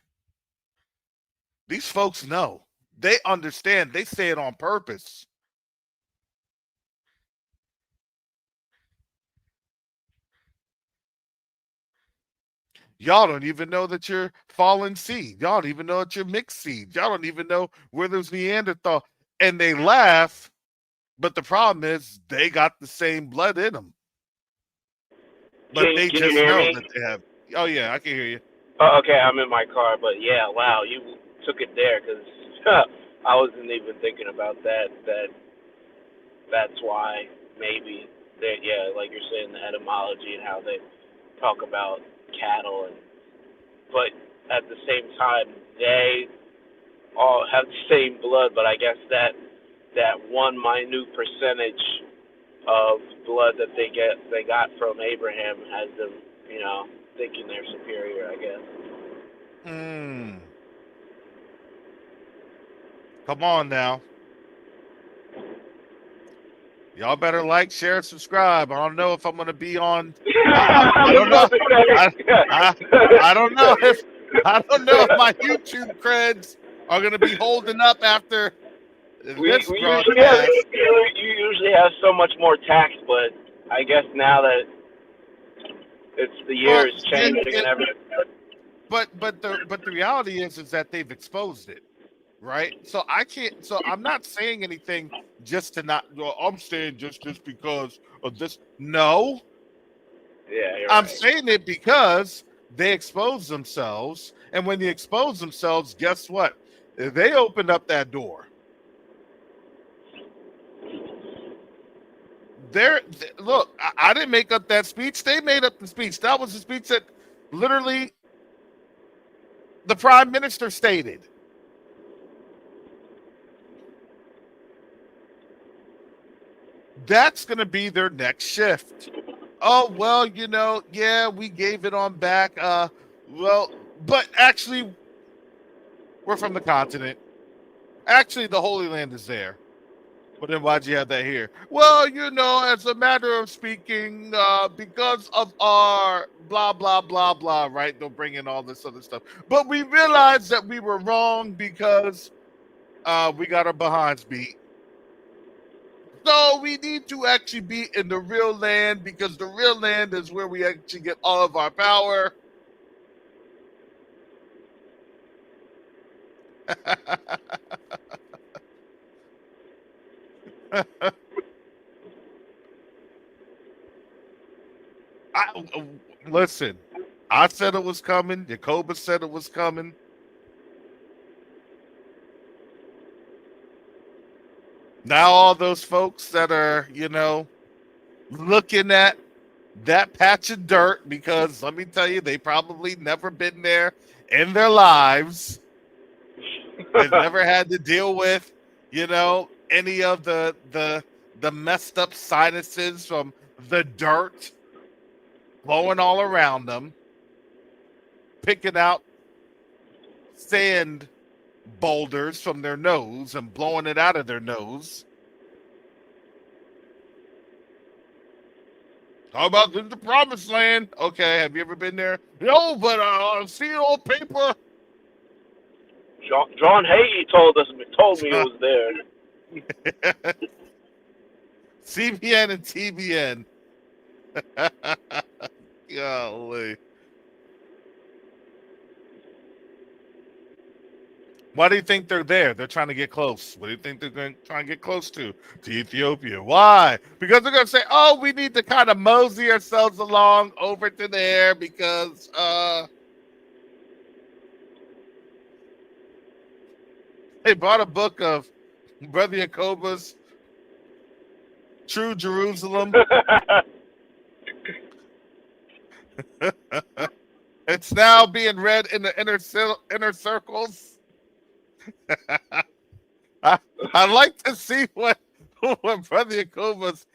These folks know. They understand. They say it on purpose. Y'all don't even know that you're fallen seed. Y'all don't even know that you're mixed seed. Y'all don't even know where there's Neanderthal. And they laugh, but the problem is they got the same blood in them. But they Can you just hear know me? that they have. Oh, yeah, I can hear you. Oh, okay, I'm in my car, but yeah, wow, you took it there because I wasn't even thinking about that. That's why maybe that, yeah, like you're saying, the etymology and how they talk about cattle, and but at the same time they all have the same blood, but I guess that one minute percentage of blood that they got from Abraham has them, thinking they're superior, I guess. Come on now. Y'all better like, share, and subscribe. I don't know if I'm going to be on. I don't know. I don't know if my YouTube creds are going to be holding up after this we usually have broadcast. you usually have so much more tax, but I guess now that it's the Well, year is changing and everything. but the reality is that they've exposed it, right? So I can't. So I'm not saying anything just to not. Well, I'm saying just because of this. No, Yeah, you're I'm right. saying it because they expose themselves, and when they expose themselves, guess what? They opened up that door. Look, I didn't make up that speech. They made up the speech. That was the speech that literally the prime minister stated. That's going to be their next shift. Oh, well, yeah, we gave it on back. But actually, we're from the continent. Actually, the Holy Land is there. But then why'd you have that here? Well, as a matter of speaking, because of our blah, blah, blah, blah, right? They'll bring in all this other stuff. But we realized that we were wrong because we got our behinds beat. So we need to actually be in the real land because the real land is where we actually get all of our power. Listen, I said it was coming. Jacoba said it was coming. Now all those folks that are, looking at that patch of dirt, because let me tell you, they probably never been there in their lives. They've never had to deal with, any of the messed up sinuses from the dirt blowing all around them, picking out sand boulders from their nose and blowing it out of their nose. How about the promised land? Okay, have you ever been there? No, but I've seen old paper. John Hagee told me it was there. CBN and TBN. Golly. Why do you think they're there? They're trying to get close. What do you think they're going to try and get close to? To Ethiopia. Why? Because they're going to say, oh, we need to kind of mosey ourselves along over to there because they bought a book of Brother Jacoba's True Jerusalem. It's now being read in the inner circles. I'd like to see what Brother Jacoba's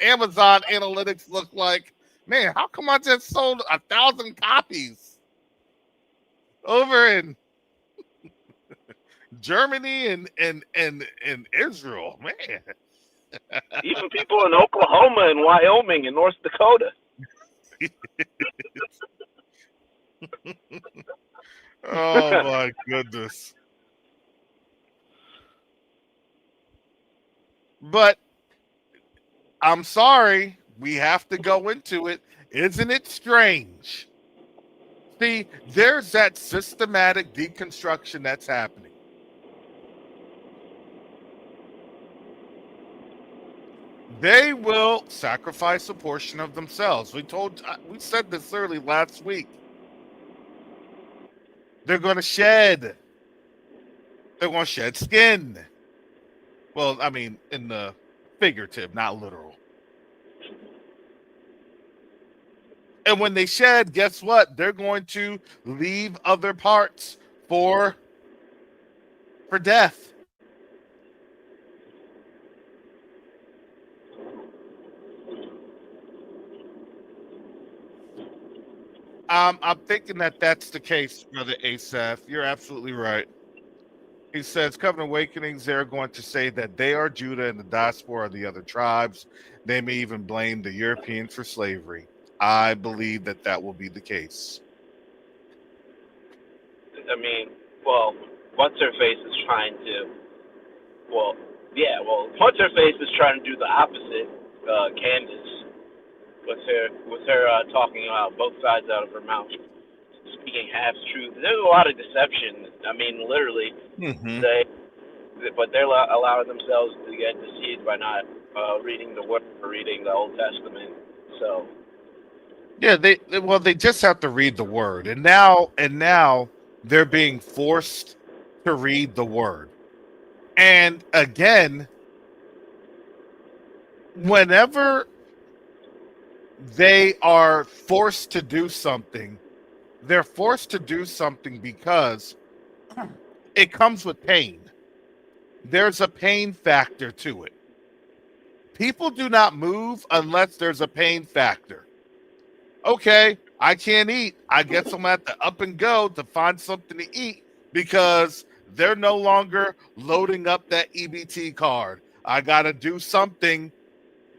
Amazon analytics look like. Man, how come I just sold 1,000 copies over in Germany and Israel? Man. Even people in Oklahoma and Wyoming and North Dakota. Oh my goodness. But I'm sorry, we have to go into it. Isn't it strange? See, there's that systematic deconstruction that's happening. They will sacrifice a portion of themselves. We said this early last week. They're going to shed. They're going to shed skin. Well, I mean, in the figurative, not literal. And when they shed, guess what? They're going to leave other parts for death. I'm thinking that that's the case, Brother Asaph. You're absolutely right. He says, Covenant Awakenings, they're going to say that they are Judah and the diaspora of the other tribes. They may even blame the Europeans for slavery. I believe that will be the case. I mean, well, What's-Her-Face is trying to, What's-Her-Face is trying to do the opposite, Candace, with her talking about both sides out of her mouth, speaking half-truth. There's a lot of deception. I mean, literally, but they're allowing themselves to get deceived by not reading the Word or reading the Old Testament. So, yeah, they just have to read the Word, and now they're being forced to read the Word. And again, whenever they are forced to do something, they're forced to do something because it comes with pain. There's a pain factor to it. People do not move unless there's a pain factor. Okay, I can't eat. I guess I'm going to have to up and go to find something to eat because they're no longer loading up that EBT card. I got to do something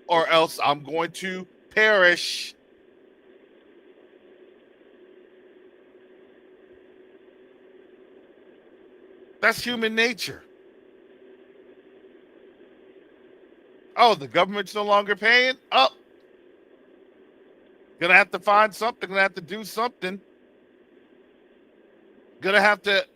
or else I'm going to perish. That's human nature. Oh, the government's no longer paying? Oh, gonna have to find something, gonna have to do something. Gonna have to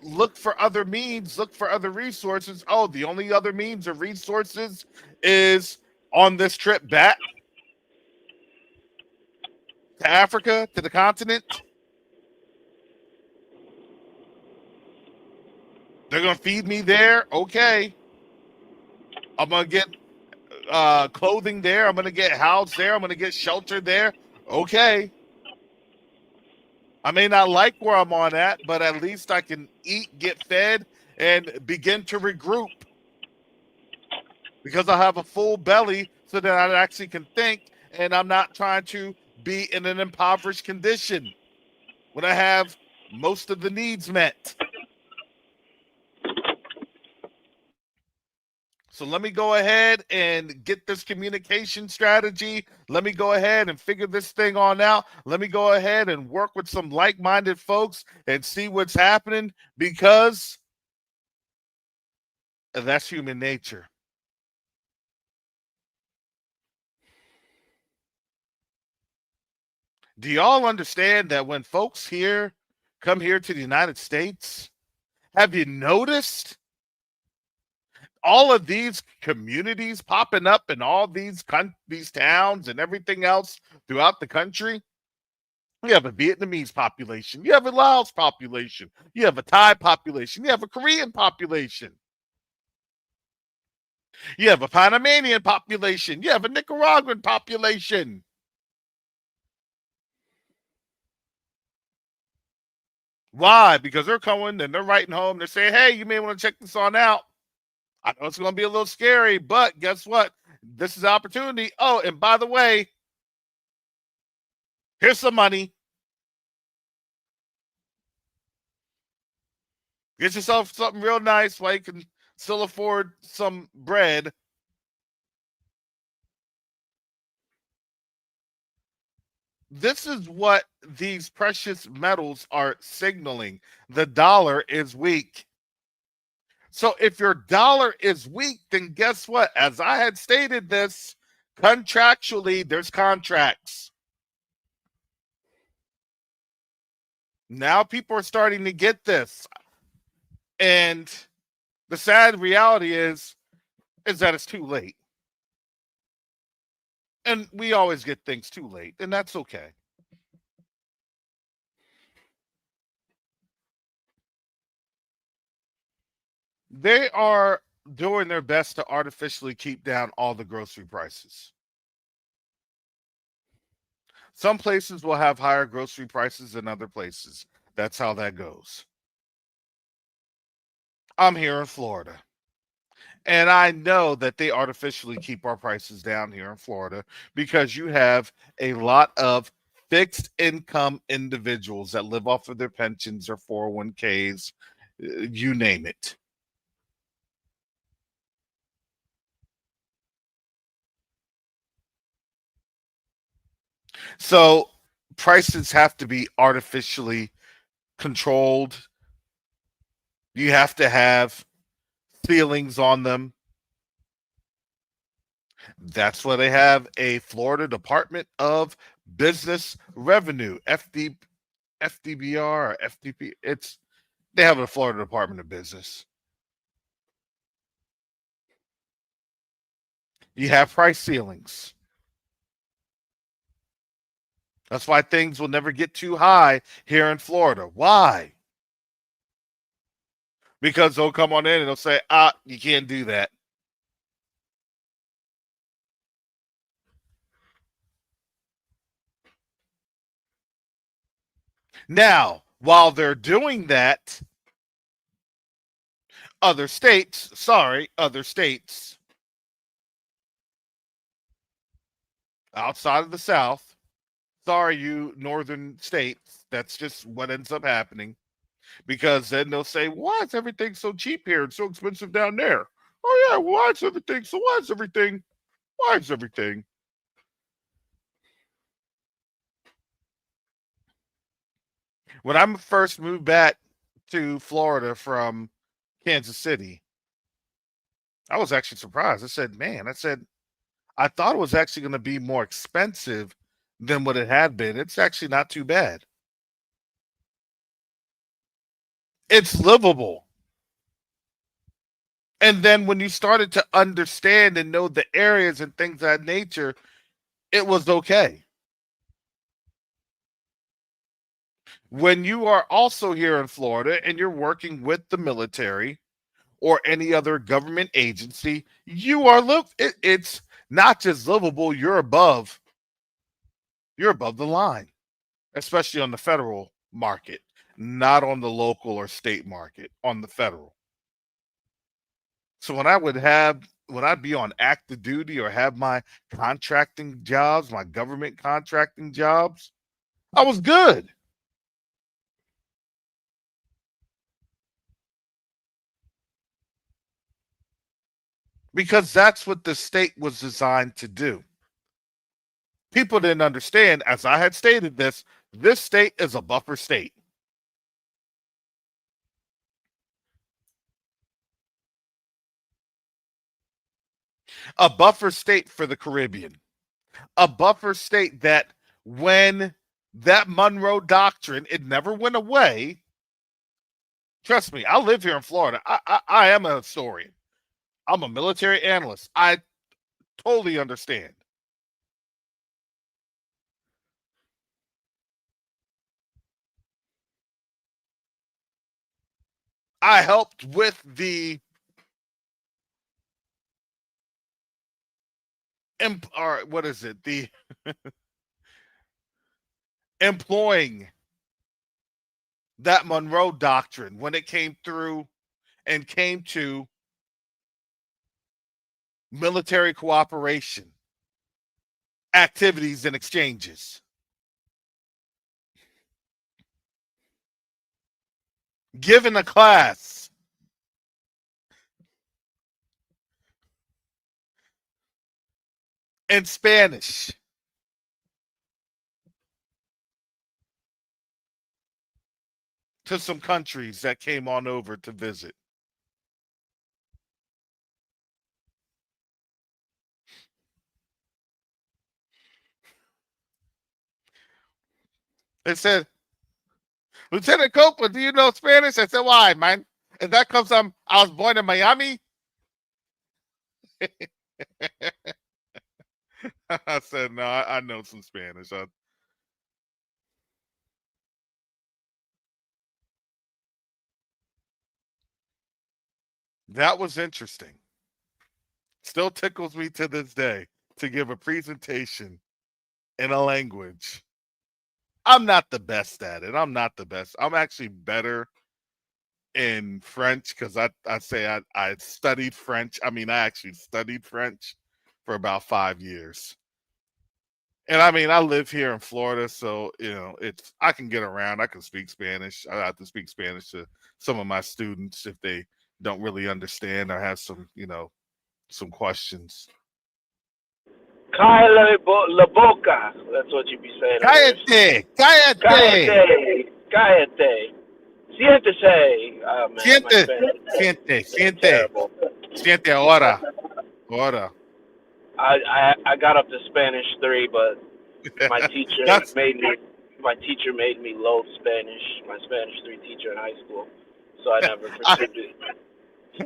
look for other means, look for other resources. Oh, the only other means or resources is on this trip back to Africa, to the continent. They're gonna feed me there. Okay. I'm gonna get clothing there. I'm gonna get housed there. I'm gonna get shelter there. Okay. I may not like where I'm on at, but at least I can eat, get fed, and begin to regroup because I have a full belly so that I actually can think and I'm not trying to be in an impoverished condition when I have most of the needs met. So let me go ahead and get this communication strategy. Let me go ahead and figure this thing on out. Let me go ahead and work with some like-minded folks and see what's happening because that's human nature. Do y'all understand that when folks here come here to the United States, have you noticed all of these communities popping up in all these towns and everything else throughout the country? You have a Vietnamese population, you have a Laos population, you have a Thai population, you have a Korean population, you have a Panamanian population, you have a Nicaraguan population. Why? Because they're coming and they're writing home. They're saying, hey, you may want to check this on out. I know it's going to be a little scary, but guess what? This is an opportunity. Oh, and by the way, here's some money. Get yourself something real nice while you can still afford some bread. This is what these precious metals are signaling. The dollar is weak. So if your dollar is weak, then guess what? As I had stated this, contractually, there's contracts. Now people are starting to get this. And the sad reality is that it's too late. And we always get things too late, and that's okay. They are doing their best to artificially keep down all the grocery prices. Some places will have higher grocery prices than other places. That's how that goes. I'm here in Florida. And I know that they artificially keep our prices down here in Florida because you have a lot of fixed income individuals that live off of their pensions or 401ks, you name it. So prices have to be artificially controlled. You have to have ceilings on them. That's why they have a Florida Department of Business Revenue, FDBR or FDP. They have a Florida Department of Business. You have price ceilings. That's why things will never get too high here in Florida. Why? Because they'll come on in and they'll say, you can't do that. Now, while they're doing that, other states outside of the South. Sorry, you northern states. That's just what ends up happening. Because then they'll say, why is everything so cheap here and so expensive down there? Oh, yeah, why is everything? So why is everything? Why is everything? When I first moved back to Florida from Kansas City, I was actually surprised. I said, man, I thought it was actually going to be more expensive than what it had been. It's actually not too bad. It's livable. And then when you started to understand and know the areas and things of that nature, it was okay. When you are also here in Florida and you're working with the military or any other government agency, you are it's not just livable, you're above the line, especially on the federal market, not on the local or state market, on the federal. So when I'd be on active duty or have my contracting jobs, my government contracting jobs, I was good. Because that's what the state was designed to do. People didn't understand, as I had stated this state is a buffer state. A buffer state for the Caribbean. A buffer state that when that Monroe Doctrine, it never went away. Trust me, I live here in Florida. I am a historian. I'm a military analyst. I totally understand. I helped with the or what is it? The employing that Monroe Doctrine when it came through and came to military cooperation, activities, and exchanges. Given a class in Spanish to some countries that came on over to visit. They said, Lieutenant Copeland, do you know Spanish? I said, why, man? And that comes from, I was born in Miami. I said, no, I know some Spanish. That was interesting. Still tickles me to this day to give a presentation in a language. I'm not the best at it. I'm not the best. I'm actually better in French because I say I studied French. I mean, I actually studied French for about 5 years. And I mean, I live here in Florida, so it's I can get around. I can speak Spanish. I have to speak Spanish to some of my students if they don't really understand or have some questions. Cállate la boca. That's what you be saying, I guess. Cállate, cállate. Cállate. Cállate. Siéntese. Oh, man, my Siente, Spanish siente, is siente, terrible. siente ahora, ahora. I got up to Spanish 3, but my teacher That's made me loathe Spanish. My Spanish 3 teacher in high school, so I never I, pursued it.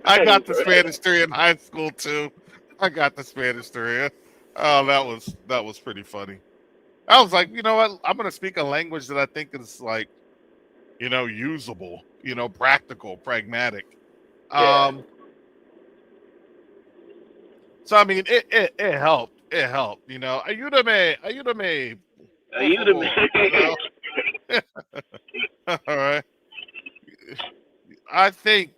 I got the Spanish 3 in high school too. I got the Spanish 3. Oh, that was pretty funny. I was like, you know what? I'm gonna speak a language that I think is like, usable, practical, pragmatic. Yeah. So I mean, it helped. It helped. Ayúdame, ayúdame. You the man. All right. I think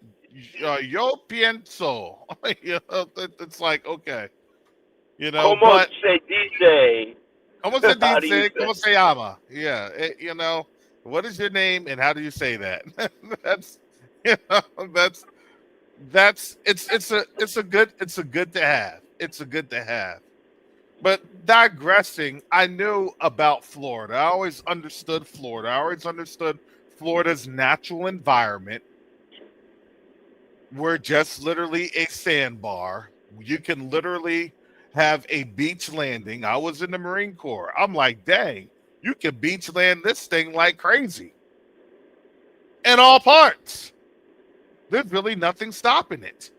yo pienso. It's like okay, Como but se dice? ¿Cómo se How do you dice? say? ¿Cómo se llama? Yeah, what is your name and how do you say that? that's you know, that's it's a good to have. It's a good to have. But digressing, I knew about Florida. I always understood Florida. I always understood Florida's natural environment. We're just literally a sandbar. You can literally have a beach landing. I was in the Marine Corps. I'm like, dang, you can beach land this thing like crazy in all parts. There's really nothing stopping it.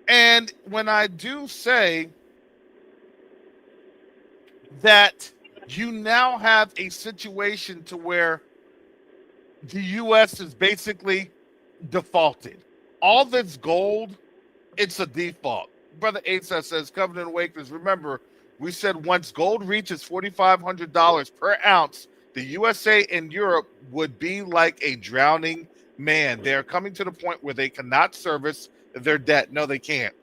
And when I do say that you now have a situation to where the U.S. is basically defaulted. All this gold, it's a default. Brother Asa says, Covenant Awakens, remember, we said once gold reaches $4,500 per ounce, the USA and Europe would be like a drowning man. They are coming to the point where they cannot service their debt. No, they can't.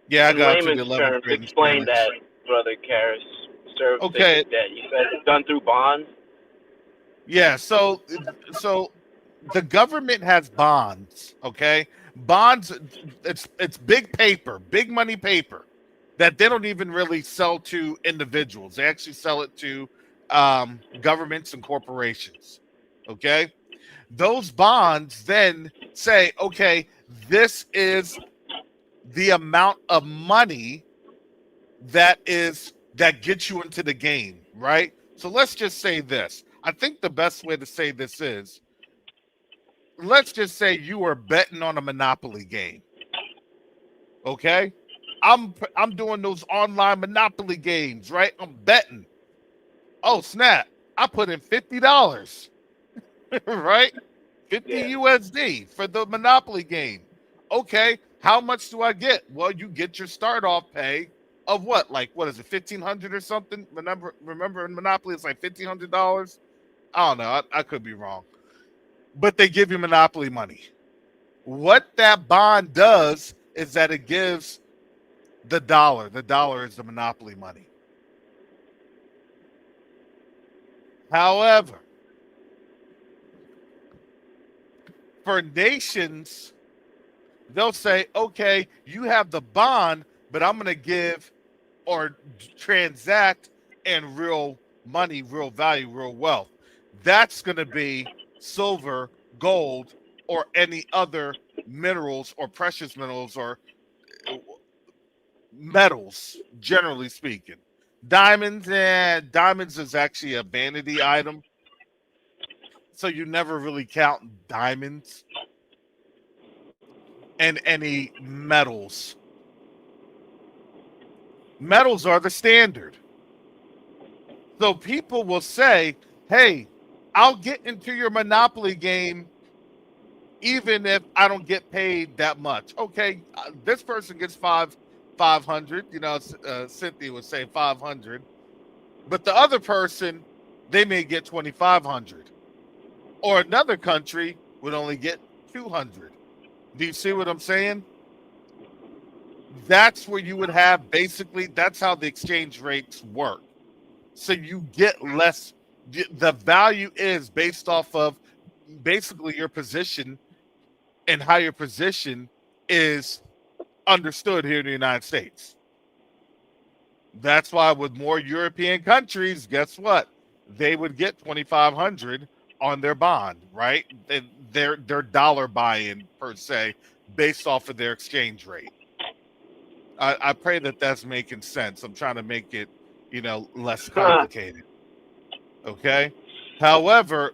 Yeah, I In got to the layman's 11th terms, grade in explain Spanish. that, Brother Karras. Servicing Okay, the debt. You said it's done through bonds. yeah, so the government has bonds, okay? Bonds, it's big paper, big money paper that they don't even really sell to individuals. They actually sell it to governments and corporations. Okay? Those bonds then say, okay, this is the amount of money that gets you into the game, right? So let's just say this. I think the best way to say this is, let's just say you are betting on a Monopoly game. Okay? I'm doing those online Monopoly games, right? I'm betting. Oh, snap. I put in $50, right? 50 Yeah. USD for the Monopoly game. Okay, how much do I get? Well, you get your start off pay of what? Like what is it, 1,500 or something? Remember in Monopoly it's like $1,500. I don't know. I could be wrong. But they give you Monopoly money. What that bond does is that it gives the dollar. The dollar is the Monopoly money. However, for nations, they'll say, okay, you have the bond, but I'm going to give or transact in real money, real value, real wealth. That's going to be silver, gold, or any other minerals or precious minerals or metals, generally speaking. Diamonds is actually a vanity item. So you never really count diamonds and any metals. Metals are the standard. So people will say, hey, I'll get into your Monopoly game even if I don't get paid that much. Okay, this person gets 500. Cynthia would say 500, but the other person they may get 2,500, or another country would only get 200. Do you see what I'm saying? That's where you would have basically. That's how the exchange rates work. So you get less. The value is based off of basically your position and how your position is understood here in the United States. That's why with more European countries, guess what? They would get 2,500 on their bond, right? Their dollar buy-in per se, based off of their exchange rate. I pray that that's making sense. I'm trying to make it, less complicated. Okay. However,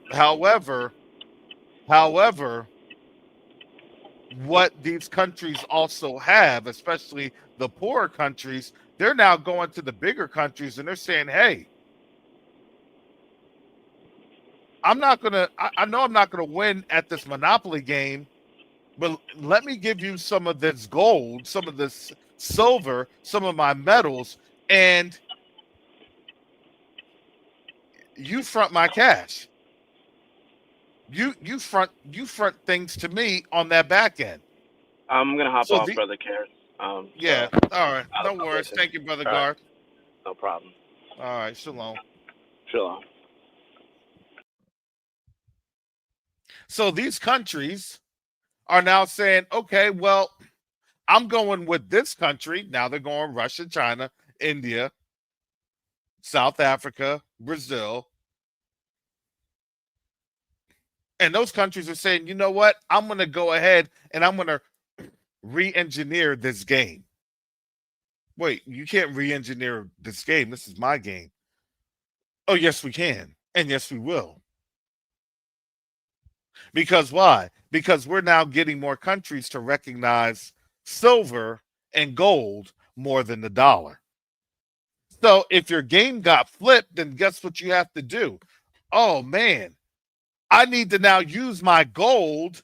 what these countries also have, especially the poorer countries, they're now going to the bigger countries and they're saying, hey, I know I'm not gonna win at this Monopoly game, but let me give you some of this gold, some of this silver, some of my metals, and you front my cash. You front things to me on that back end. I'm gonna hop So off, the brother Karen. yeah, So all right, no I'll worries. listen. Thank you, brother All right, Garth. no problem. All right, shalom. Shalom. So these countries are now saying, okay, well, I'm going with this country. Now they're going Russia, China, India, South Africa, Brazil. And those countries are saying, you know what? I'm going to go ahead and I'm going to re engineer this game. Wait, you can't re engineer this game. This is my game. Oh, yes, we can. And yes, we will. Because why? Because we're now getting more countries to recognize silver and gold more than the dollar. So if your game got flipped, then guess what you have to do? Oh, man, I need to now use my gold,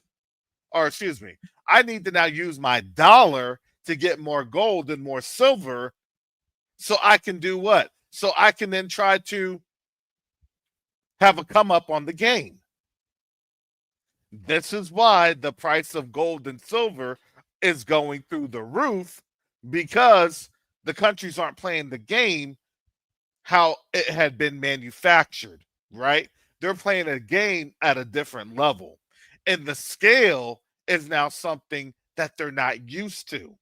or excuse me, I need to now use my dollar to get more gold and more silver so I can do what? So I can then try to have a come up on the game. This is why the price of gold and silver is going through the roof because the countries aren't playing the game how it had been manufactured, right? They're playing a game at a different level. And the scale is now something that they're not used to.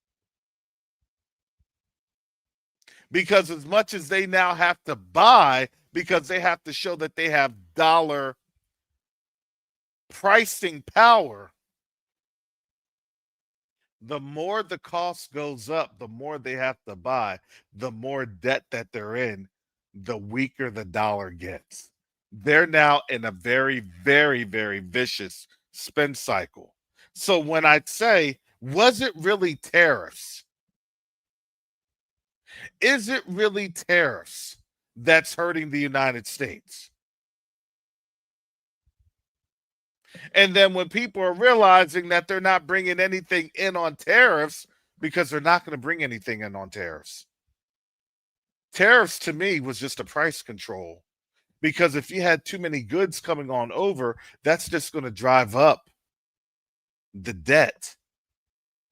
Because as much as they now have to buy, because they have to show that they have dollar pricing power, the more the cost goes up, the more they have to buy, the more debt that they're in, the weaker the dollar gets. They're now in a very, very, very vicious spend cycle. So when I say, was it really tariffs? Is it really tariffs that's hurting the United States? And then when people are realizing that they're not bringing anything in on tariffs, because they're not going to bring anything in on tariffs. Tariffs to me was just a price control because if you had too many goods coming on over, that's just going to drive up the debt,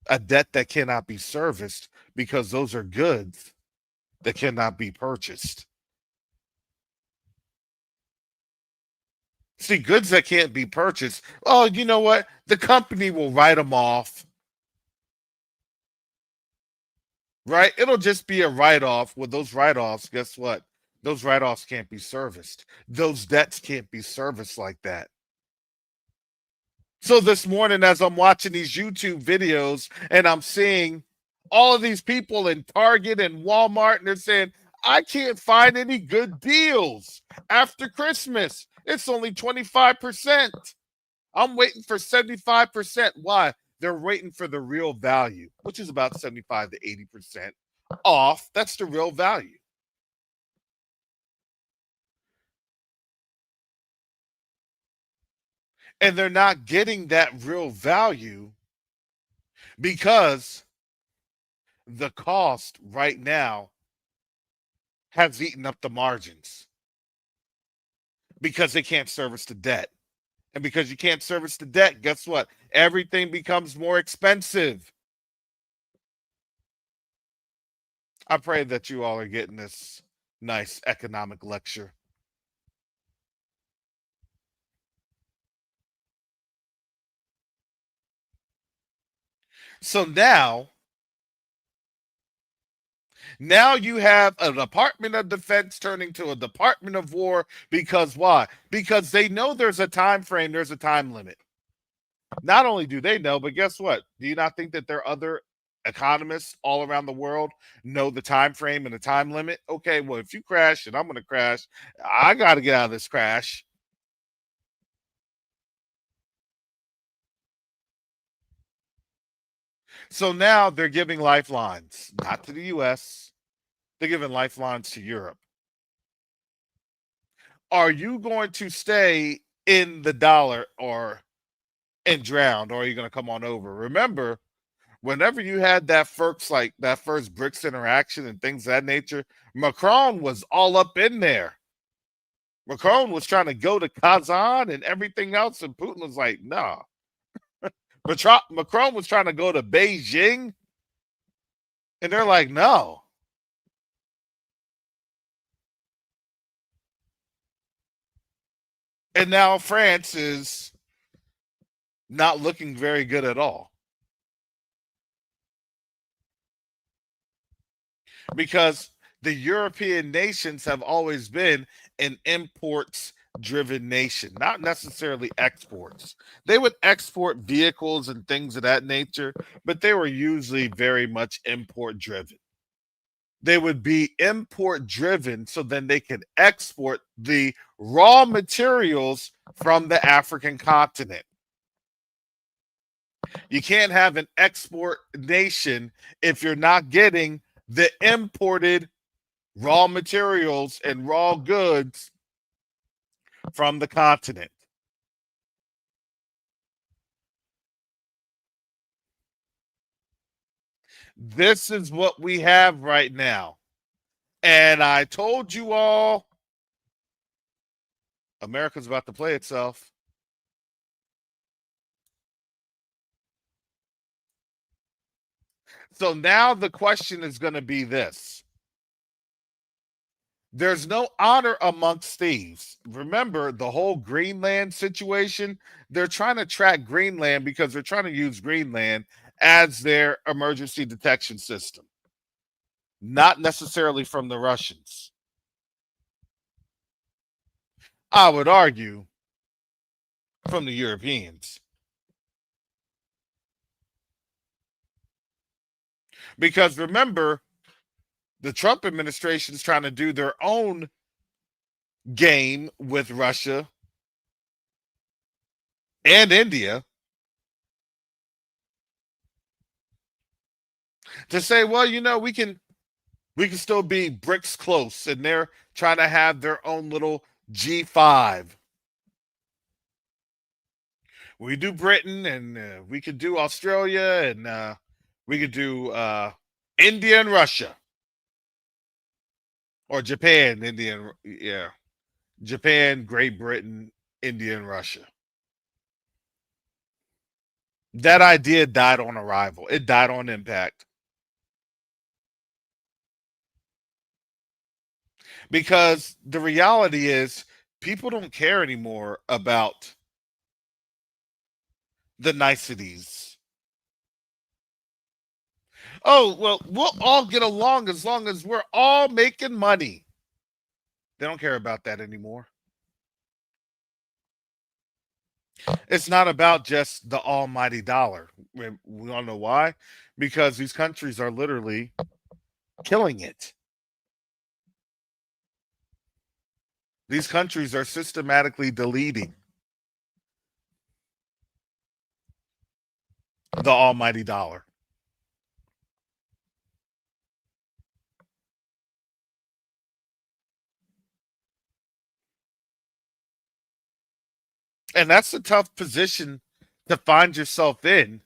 a debt that cannot be serviced because those are goods that cannot be purchased. See, goods that can't be purchased, oh, you know what? The company will write them off, right? It'll just be a write off. With those write offs, guess what? Those write offs can't be serviced. Those debts can't be serviced like that. So this morning, as I'm watching these YouTube videos and I'm seeing all of these people in Target and Walmart, and they're saying, I can't find any good deals after Christmas. It's only 25%. I'm waiting for 75%. Why? They're waiting for the real value, which is about 75 to 80% off. That's the real value. And they're not getting that real value because the cost right now has eaten up the margins because they can't service the debt. And because you can't service the debt, guess what? Everything becomes more expensive. I pray that you all are getting this nice economic lecture. So now you have a Department of Defense turning to a Department of War because why? Because they know there's a time frame, there's a time limit. Not only do they know, but guess what? Do you not think that there are other economists all around the world know the time frame and the time limit? Okay, well, if you crash and I'm going to crash, I got to get out of this crash. So now they're giving lifelines, not to the US, they're giving lifelines to Europe. Are you going to stay in the dollar or and drown, or are you going to come on over? Remember, whenever you had that first BRICS interaction and things of that nature, Macron was all up in there. Macron was trying to go to Kazan and everything else, and Putin was like, no. Macron was trying to go to Beijing, and they're like, no. And now France is not looking very good at all. Because the European nations have always been an imports driven nation, not necessarily exports. They would export vehicles and things of that nature, but they were usually very much import driven. They would be import driven so then they could export the raw materials from the African continent. You can't have an export nation if you're not getting the imported raw materials and raw goods from the continent. This is what we have right now. And I told you all, America's about to play itself. So now the question is going to be this. There's no honor amongst thieves. Remember the whole Greenland situation? They're trying to track Greenland because they're trying to use Greenland as their emergency detection system, not necessarily from the Russians. I would argue from the Europeans. Because remember, the Trump administration is trying to do their own game with Russia and India to say, well, you know, we can still be BRICS close, and they're trying to have their own little G5. We do Britain, and we could do Australia, and we could do India and Russia, or Japan, India, yeah, Japan, Great Britain, India, and Russia. That idea died on arrival. It died on impact. Because the reality is people don't care anymore about the niceties. Oh, well, we'll all get along as long as we're all making money. They don't care about that anymore. It's not about just the almighty dollar. We all know why. Because these countries are literally killing it. These countries are systematically deleting the almighty dollar. And that's a tough position to find yourself in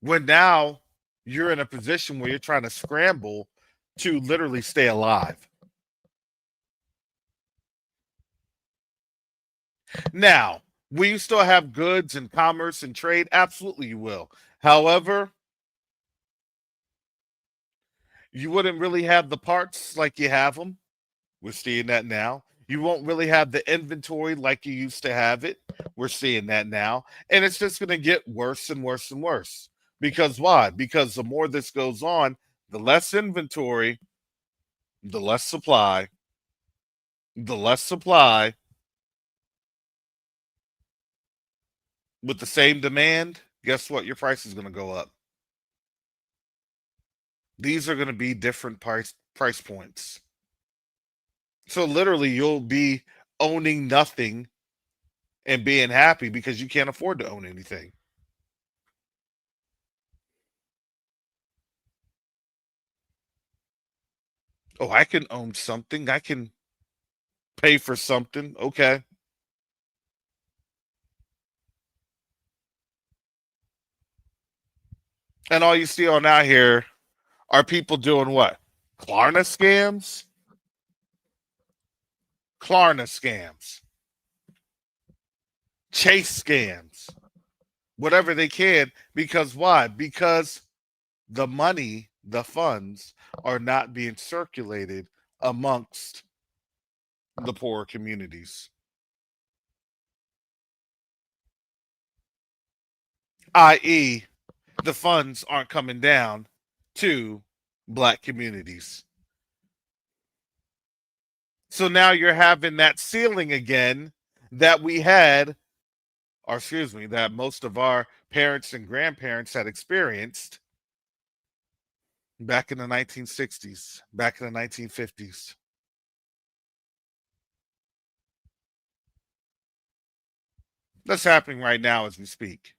when now you're in a position where you're trying to scramble to literally stay alive. Now, will you still have goods and commerce and trade? Absolutely, you will. However, you wouldn't really have the parts like you have them. We're seeing that now. You won't really have the inventory like you used to have it. We're seeing that now. And it's just going to get worse and worse and worse. Because why? Because the more this goes on, the less inventory, the less supply, with the same demand, guess what? Your price is going to go up. These are going to be different price points. So literally, you'll be owning nothing and being happy because you can't afford to own anything. Oh, I can own something. I can pay for something. Okay. And all you see on out here are people doing what? Klarna scams? Klarna scams, Chase scams, whatever they can. Because why? Because the money, the funds are not being circulated amongst the poorer communities, i.e., the funds aren't coming down to black communities. So now you're having that ceiling again that we had, or excuse me, that most of our parents and grandparents had experienced back in the 1960s, back in the 1950s. That's happening right now as we speak.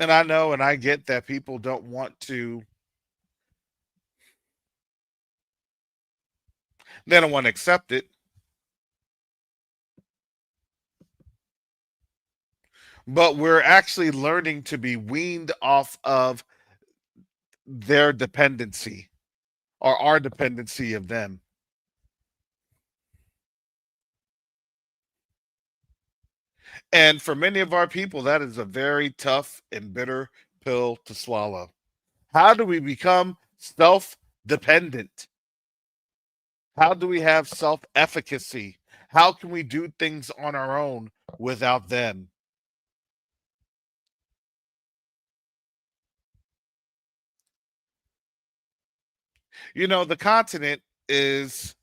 And I know and I get that people don't want to, they don't want to accept it. But we're actually learning to be weaned off of their dependency or our dependency of them. And for many of our people, that is a very tough and bitter pill to swallow. How do we become self dependent? How do we have self efficacy? How can we do things on our own without them? You know, the continent is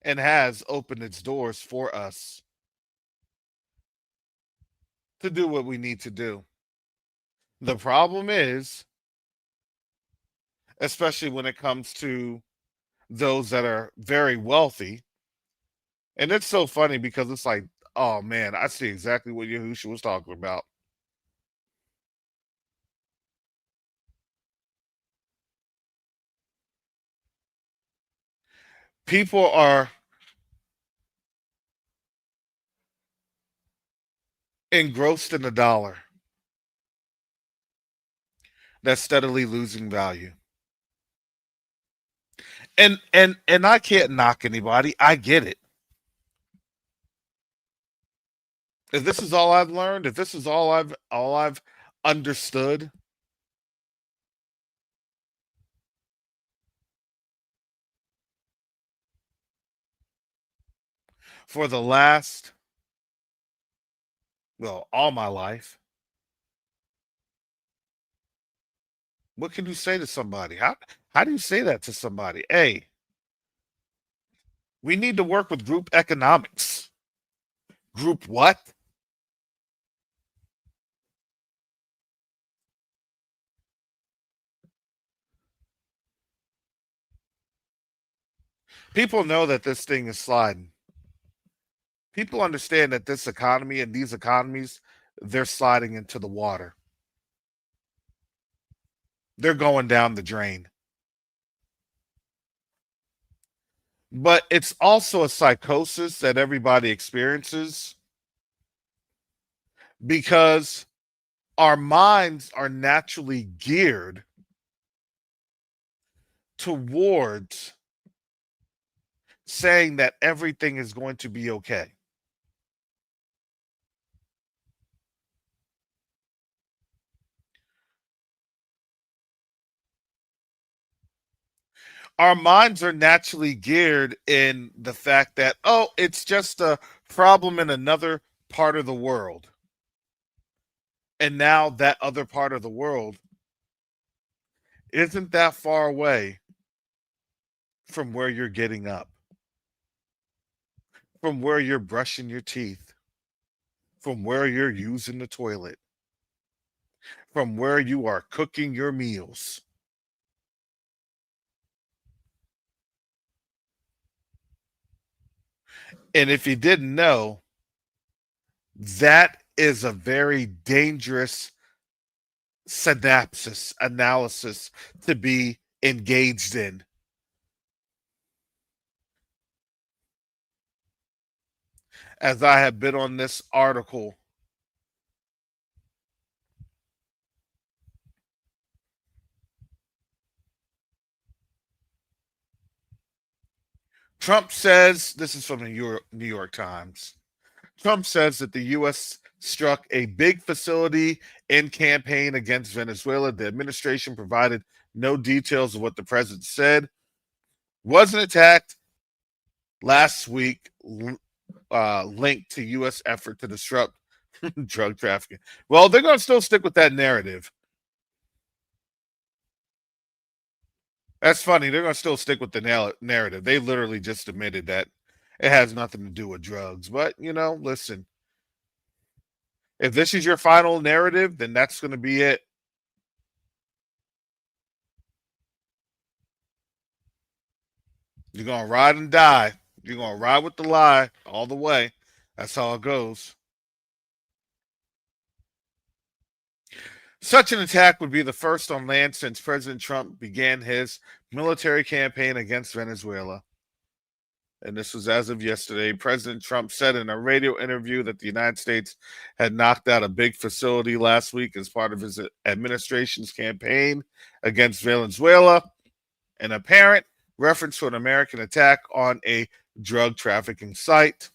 and has opened its doors for us to do what we need to do. The problem is, especially when it comes to those that are very wealthy, and it's so funny because it's like, oh man, I see exactly what Yahusha was talking about. People are engrossed in the dollar that's steadily losing value. And I can't knock anybody. I get it. If this is all I've learned, if this is all I've understood for the last, well, all my life, what can you say to somebody? How do you say that to somebody? Hey, we need to work with group economics. Group what? People know that this thing is sliding. People understand that this economy and these economies, they're sliding into the water. They're going down the drain. But it's also a psychosis that everybody experiences because our minds are naturally geared towards saying that everything is going to be okay. Our minds are naturally geared in the fact that, oh, it's just a problem in another part of the world. And now that other part of the world isn't that far away from where you're getting up, from where you're brushing your teeth, from where you're using the toilet, from where you are cooking your meals. And if you didn't know, that is a very dangerous synapses analysis to be engaged in. As I have been on this article Trump says, this is from the New York Times. Trump says that the U.S. struck a big facility in campaign against Venezuela. The administration provided no details of what the president said. Wasn't attacked last week, linked to U.S. effort to disrupt drug trafficking. Well, they're going to still stick with that narrative. That's funny. They're going to still stick with the narrative. They literally just admitted that it has nothing to do with drugs. But, listen, if this is your final narrative, then that's going to be it. You're going to ride and die. You're going to ride with the lie all the way. That's how it goes. Such an attack would be the first on land since President Trump began his military campaign against Venezuela. And this was as of yesterday. President Trump said in a radio interview that the United States had knocked out a big facility last week as part of his administration's campaign against Venezuela, an apparent reference to an American attack on a drug trafficking site.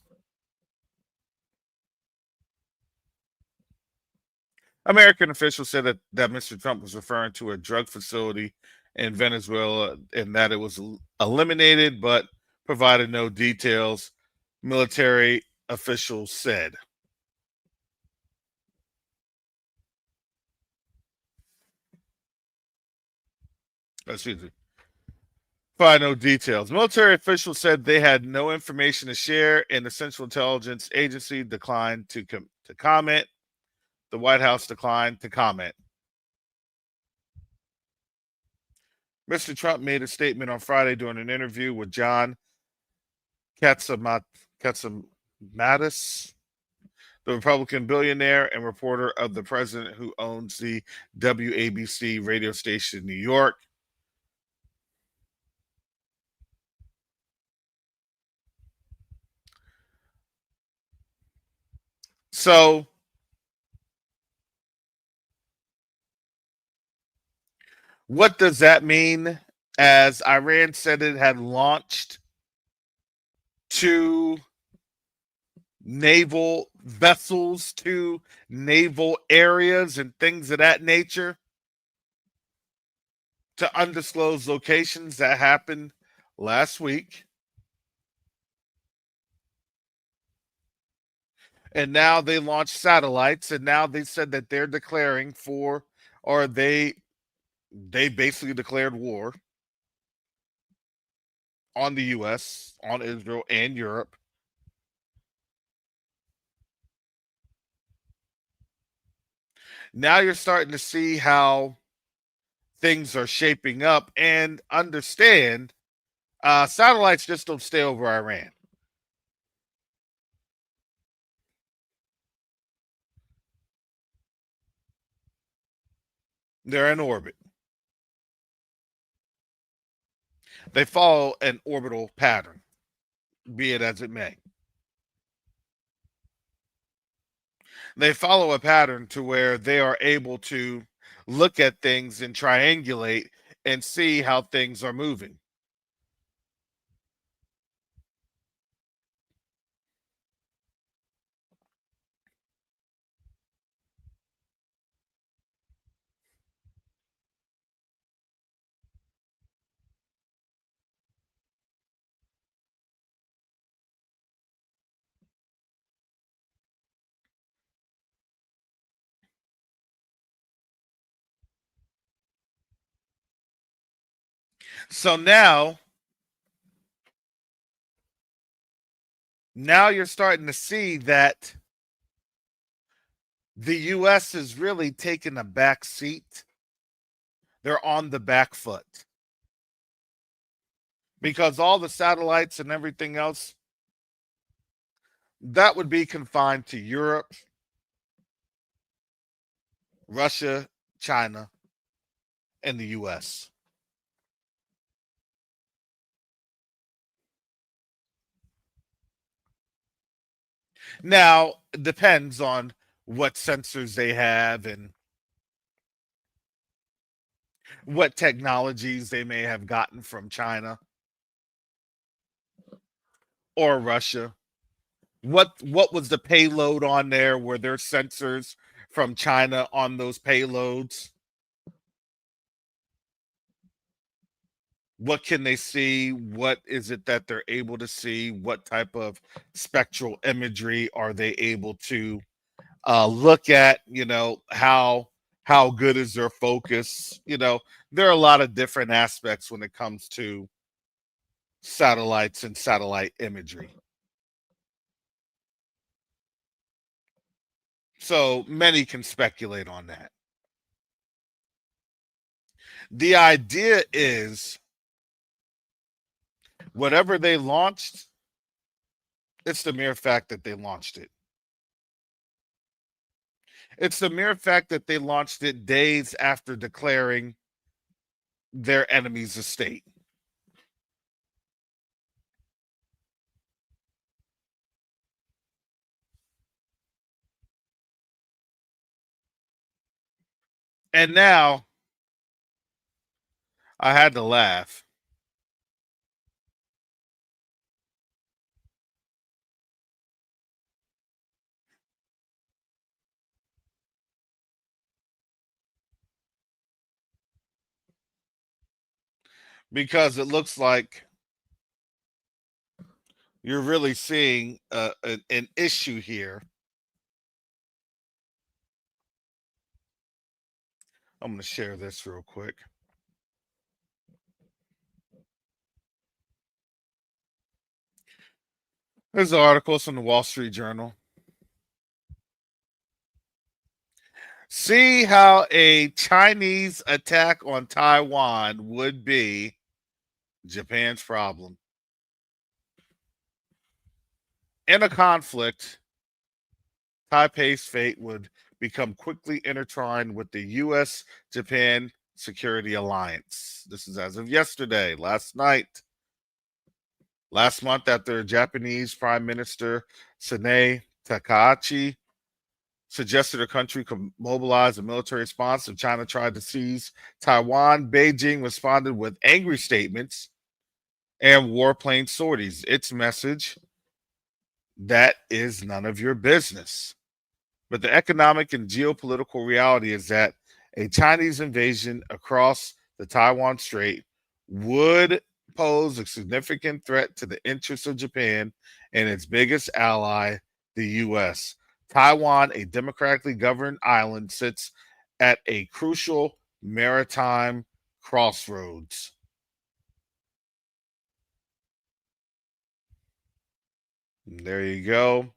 American officials said that Mr. Trump was referring to a drug facility in Venezuela and that it was eliminated, but provided no details, military officials said. Excuse me. Provide no details. Military officials said they had no information to share, and the Central Intelligence Agency declined to comment. The White House declined to comment. Mr. Trump made a statement on Friday during an interview with John Katzimatis, the Republican billionaire and reporter of the president who owns the WABC radio station in New York. So, what does that mean? As Iran said it had launched 2 naval vessels, 2 naval areas, and things of that nature to undisclosed locations that happened last week. And now they launched satellites, and now they said that they're declaring for, or they basically declared war on the U.S., on Israel, and Europe. Now you're starting to see how things are shaping up, and understand satellites just don't stay over Iran. They're in orbit. They follow an orbital pattern, be it as it may. They follow a pattern to where they are able to look at things and triangulate and see how things are moving. So now you're starting to see that the U.S. is really taking a back seat. They're on the back foot because all the satellites and everything else, that would be confined to Europe, Russia, China, and the U.S. Now, it depends on what sensors they have and what technologies they may have gotten from China. or Russia? What was the payload on there? Were there sensors from China on those payloads? What can they see? What is it that they're able to see? What type of spectral imagery are they able to look at? How good is their focus? There are a lot of different aspects when it comes to satellites and satellite imagery. So many can speculate on that. The idea is whatever they launched, it's the mere fact that they launched it. It's the mere fact that they launched it days after declaring their enemies a state. And now I had to laugh because it looks like you're really seeing an issue here. I'm going to share this real quick. There's an article from the Wall Street Journal. See how a Chinese attack on Taiwan would be Japan's problem. In a conflict, Taipei's fate would become quickly intertwined with the U.S. Japan security alliance. This is as of yesterday, last night. Last month, after Japanese Prime Minister Sanae Takahashi suggested the country could mobilize a military response if China tried to seize Taiwan, Beijing responded with angry statements and warplane sorties. Its message: that is none of your business. But the economic and geopolitical reality is that a Chinese invasion across the Taiwan Strait would pose a significant threat to the interests of Japan and its biggest ally, the U.S. Taiwan, a democratically governed island, sits at a crucial maritime crossroads. There you go.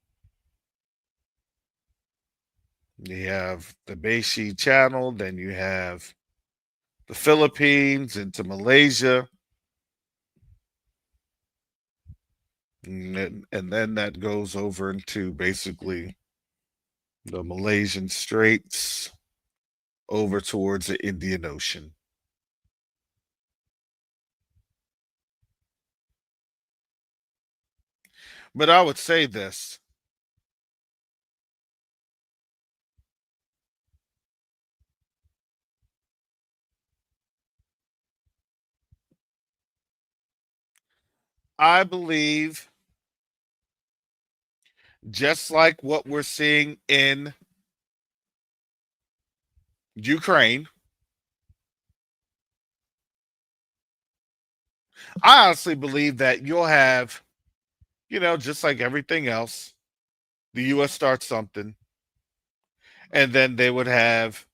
You have the Beisi Channel, then you have the Philippines into Malaysia. And then that goes over into basically the Malaysian Straits over towards the Indian Ocean. But I would say this. I believe, just like what we're seeing in Ukraine, I honestly believe that you'll have, just like everything else, the U.S. starts something, and then they would have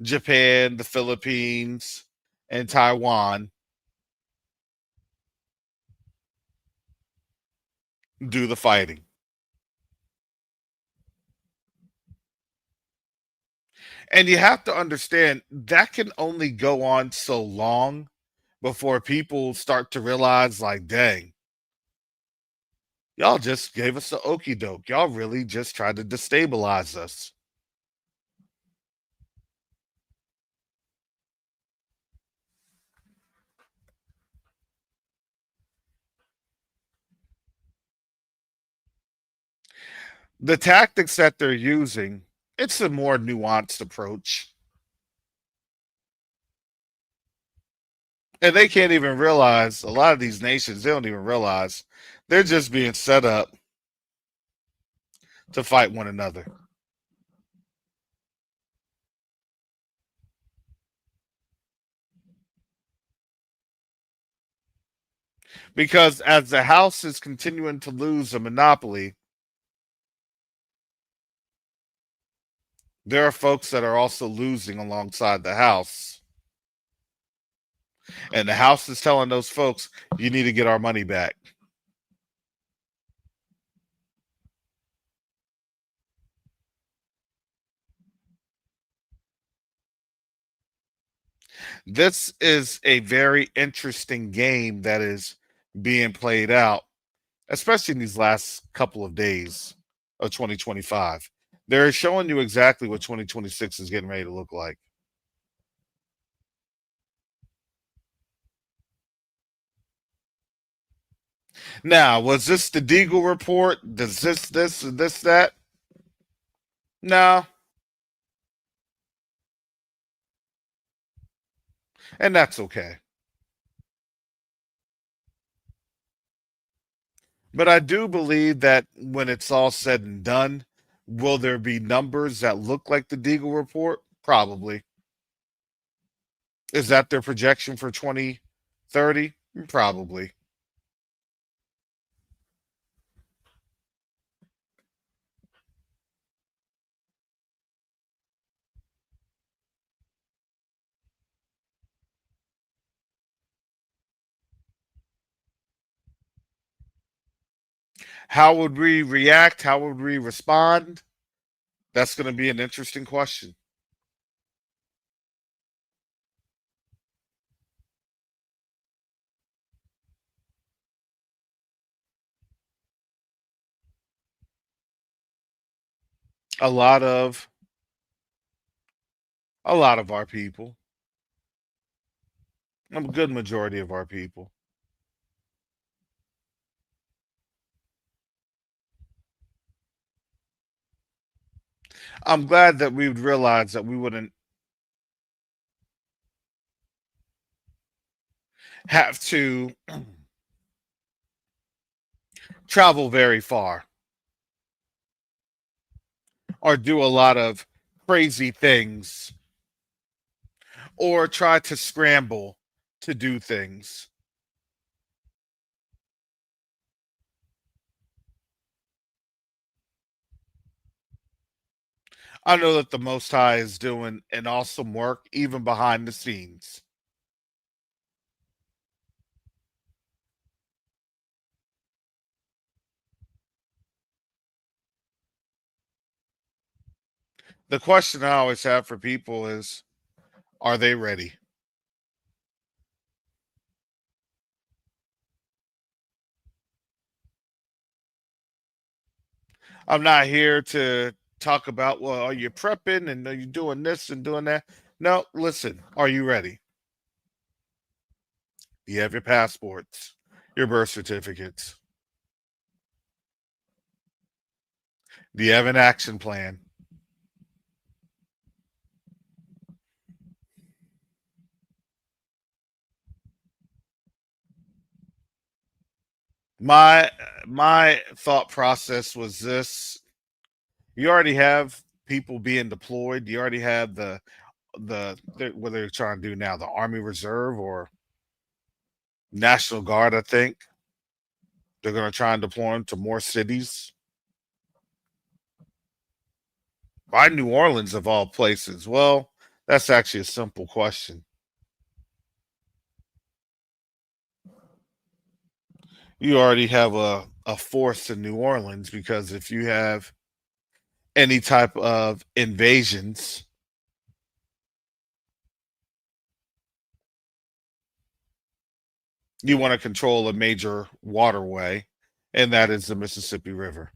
Japan, the Philippines, and Taiwan do the fighting. And you have to understand that can only go on so long before people start to realize, like, dang, y'all just gave us the okie doke. Y'all really just tried to destabilize us. The tactics that they're using, it's a more nuanced approach. And they can't even realize, a lot of these nations, they don't even realize they're just being set up to fight one another. Because as the House is continuing to lose a monopoly, there are folks that are also losing alongside the House. And the House is telling those folks, you need to get our money back. This is a very interesting game that is being played out, especially in these last couple of days of 2025. They're showing you exactly what 2026 is getting ready to look like. Now, was this the Deagle report? Does this, and this, that? No. And that's okay. But I do believe that when it's all said and done, will there be numbers that look like the Deagle report? Probably. Is that their projection for 2030? Probably. How would we react? How would we respond? That's going to be an interesting question. A lot of our people, a good majority of our people. I'm glad that we would realize that we wouldn't have to travel very far or do a lot of crazy things or try to scramble to do things. I know that the Most High is doing an awesome work even behind the scenes. The question I always have for people is, are they ready? I'm not here to talk about, well, are you prepping and are you doing this and doing that? No, listen, are you ready? Do you have your passports, your birth certificates? Do you have an action plan? My thought process was this: you already have people being deployed. You already have what they're trying to do now, the Army Reserve or National Guard. I think they're going to try and deploy them to more cities. Why New Orleans of all places? Well, that's actually a simple question. You already have a force in New Orleans because if you have any type of invasions, you want to control a major waterway, and that is the Mississippi River.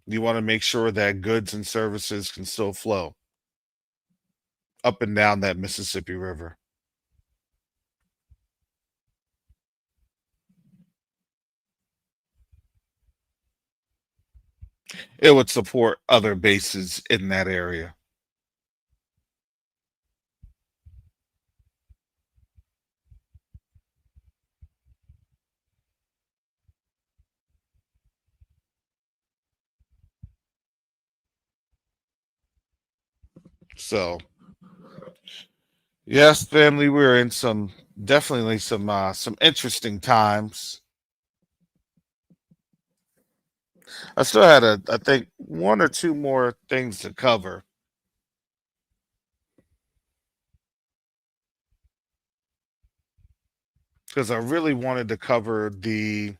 You want to make sure that goods and services can still flow up and down that Mississippi River. It would support other bases in that area. So, yes, family, we're in definitely some interesting times. I still had I think one or two more things to cover because I really wanted to cover the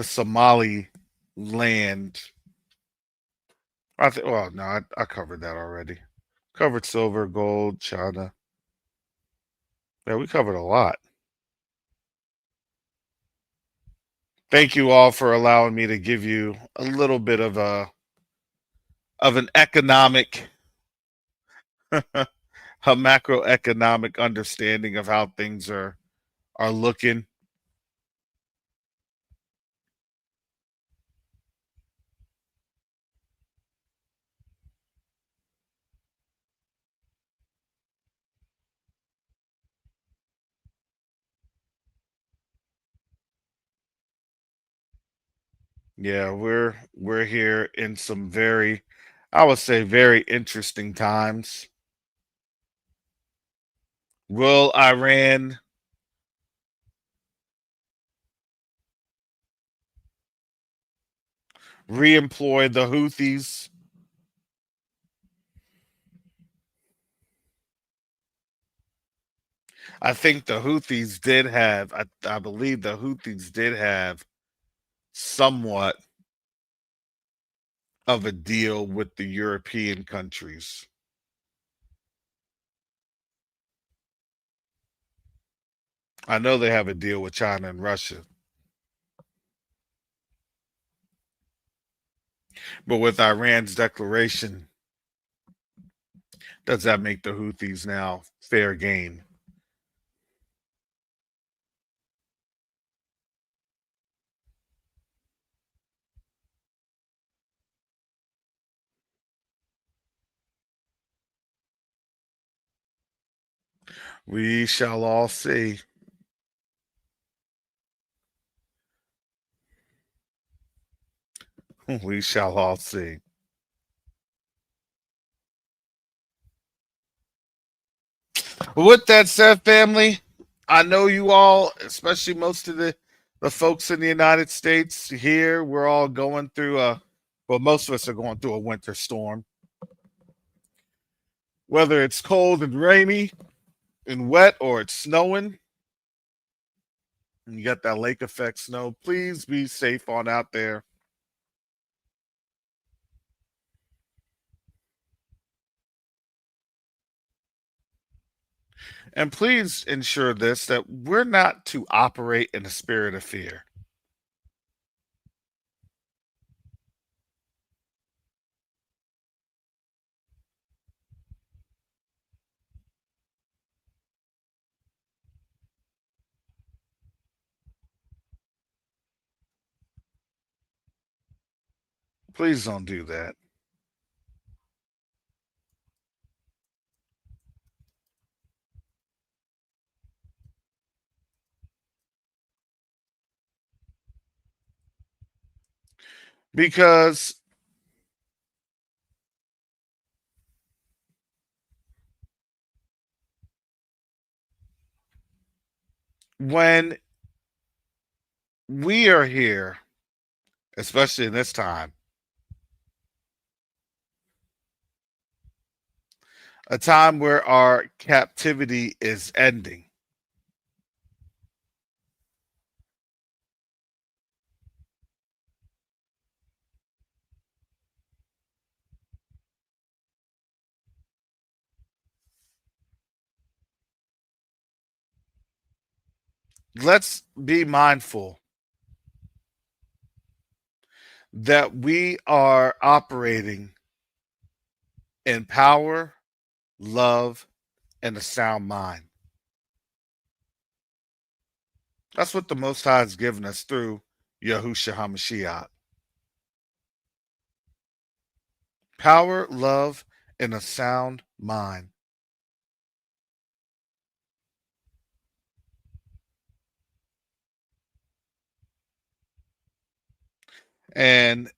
Somali land. I think. Well, no, I covered that already. Covered silver, gold, China. Yeah, we covered a lot. Thank you all for allowing me to give you a little bit of an economic, a macroeconomic understanding of how things are looking. Yeah, we're here in some very, I would say, very interesting times. Will Iran reemploy the Houthis? I think the Houthis did have, I believe the Houthis did have somewhat of a deal with the European countries. I know they have a deal with China and Russia, but with Iran's declaration, does that make the Houthis now fair game? We shall all see. We shall all see. With that said, family, I know you all, especially most of the folks in the United States here, we're all going through well, most of us are going through a winter storm. Whether it's cold and rainy and wet or it's snowing, and you got that lake effect snow, please be safe on out there. And please ensure this that we're not to operate in a spirit of fear. Please don't do that. Because when we are here, especially in this time, a time where our captivity is ending, let's be mindful that we are operating in power, love, and a sound mind. That's what the Most High has given us through Yahushua HaMashiach. Power, love, and a sound mind. And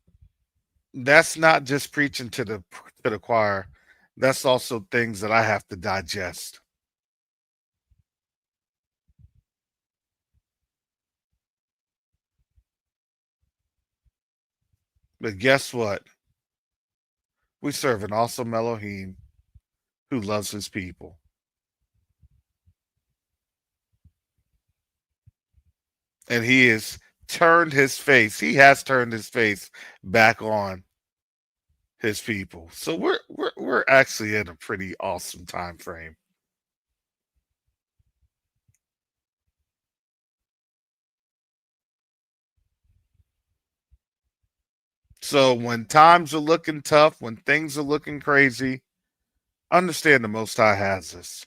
that's not just preaching to the choir. That's also things that I have to digest. But guess what? We serve an awesome Elohim who loves his people. And he has turned his face. He has turned his face back on his people. So we're actually in a pretty awesome time frame. So when times are looking tough, when things are looking crazy, understand the Most High has us.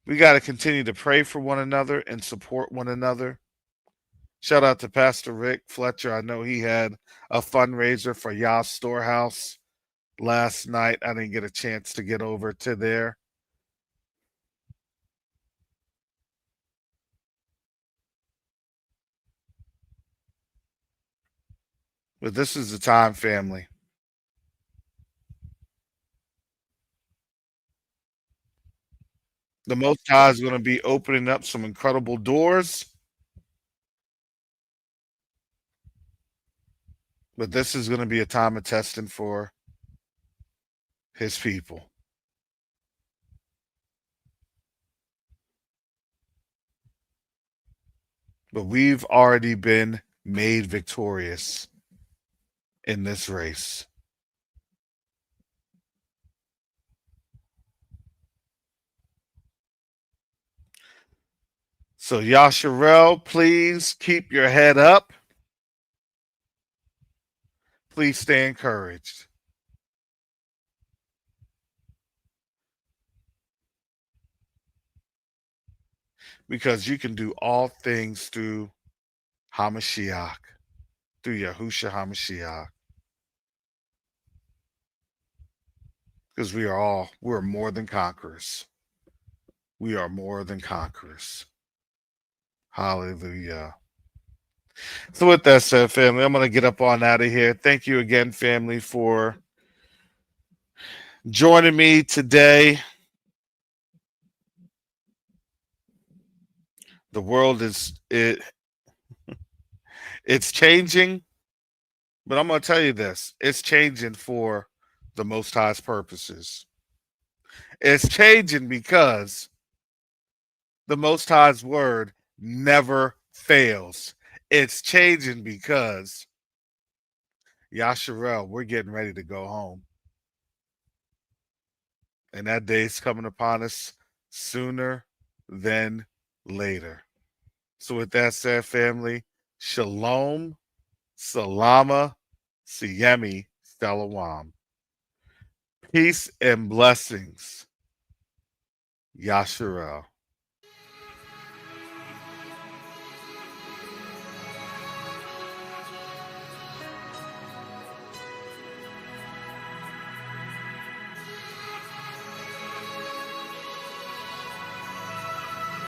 We got to continue to pray for one another and support one another. Shout out to Pastor Rick Fletcher. I know he had a fundraiser for Yah's Storehouse last night. I didn't get a chance to get over to there. But this is the time, family. The Most High is going to be opening up some incredible doors. But this is going to be a time of testing for his people. But we've already been made victorious in this race. So, Yasharel, please keep your head up. Please stay encouraged. Because you can do all things through Hamashiach, through Yahusha Hamashiach. Because we're more than conquerors. We are more than conquerors. Hallelujah. So with that said, family, I'm going to get up on out of here. Thank you again, family, for joining me today. The world it's changing, but I'm going to tell you this. It's changing for the Most High's purposes. It's changing because the Most High's word never fails. It's changing because Yasharel, we're getting ready to go home. And that day's coming upon us sooner than later. So with that said, family, shalom, salama, siyemi, shalom. Peace and blessings. Yasharel.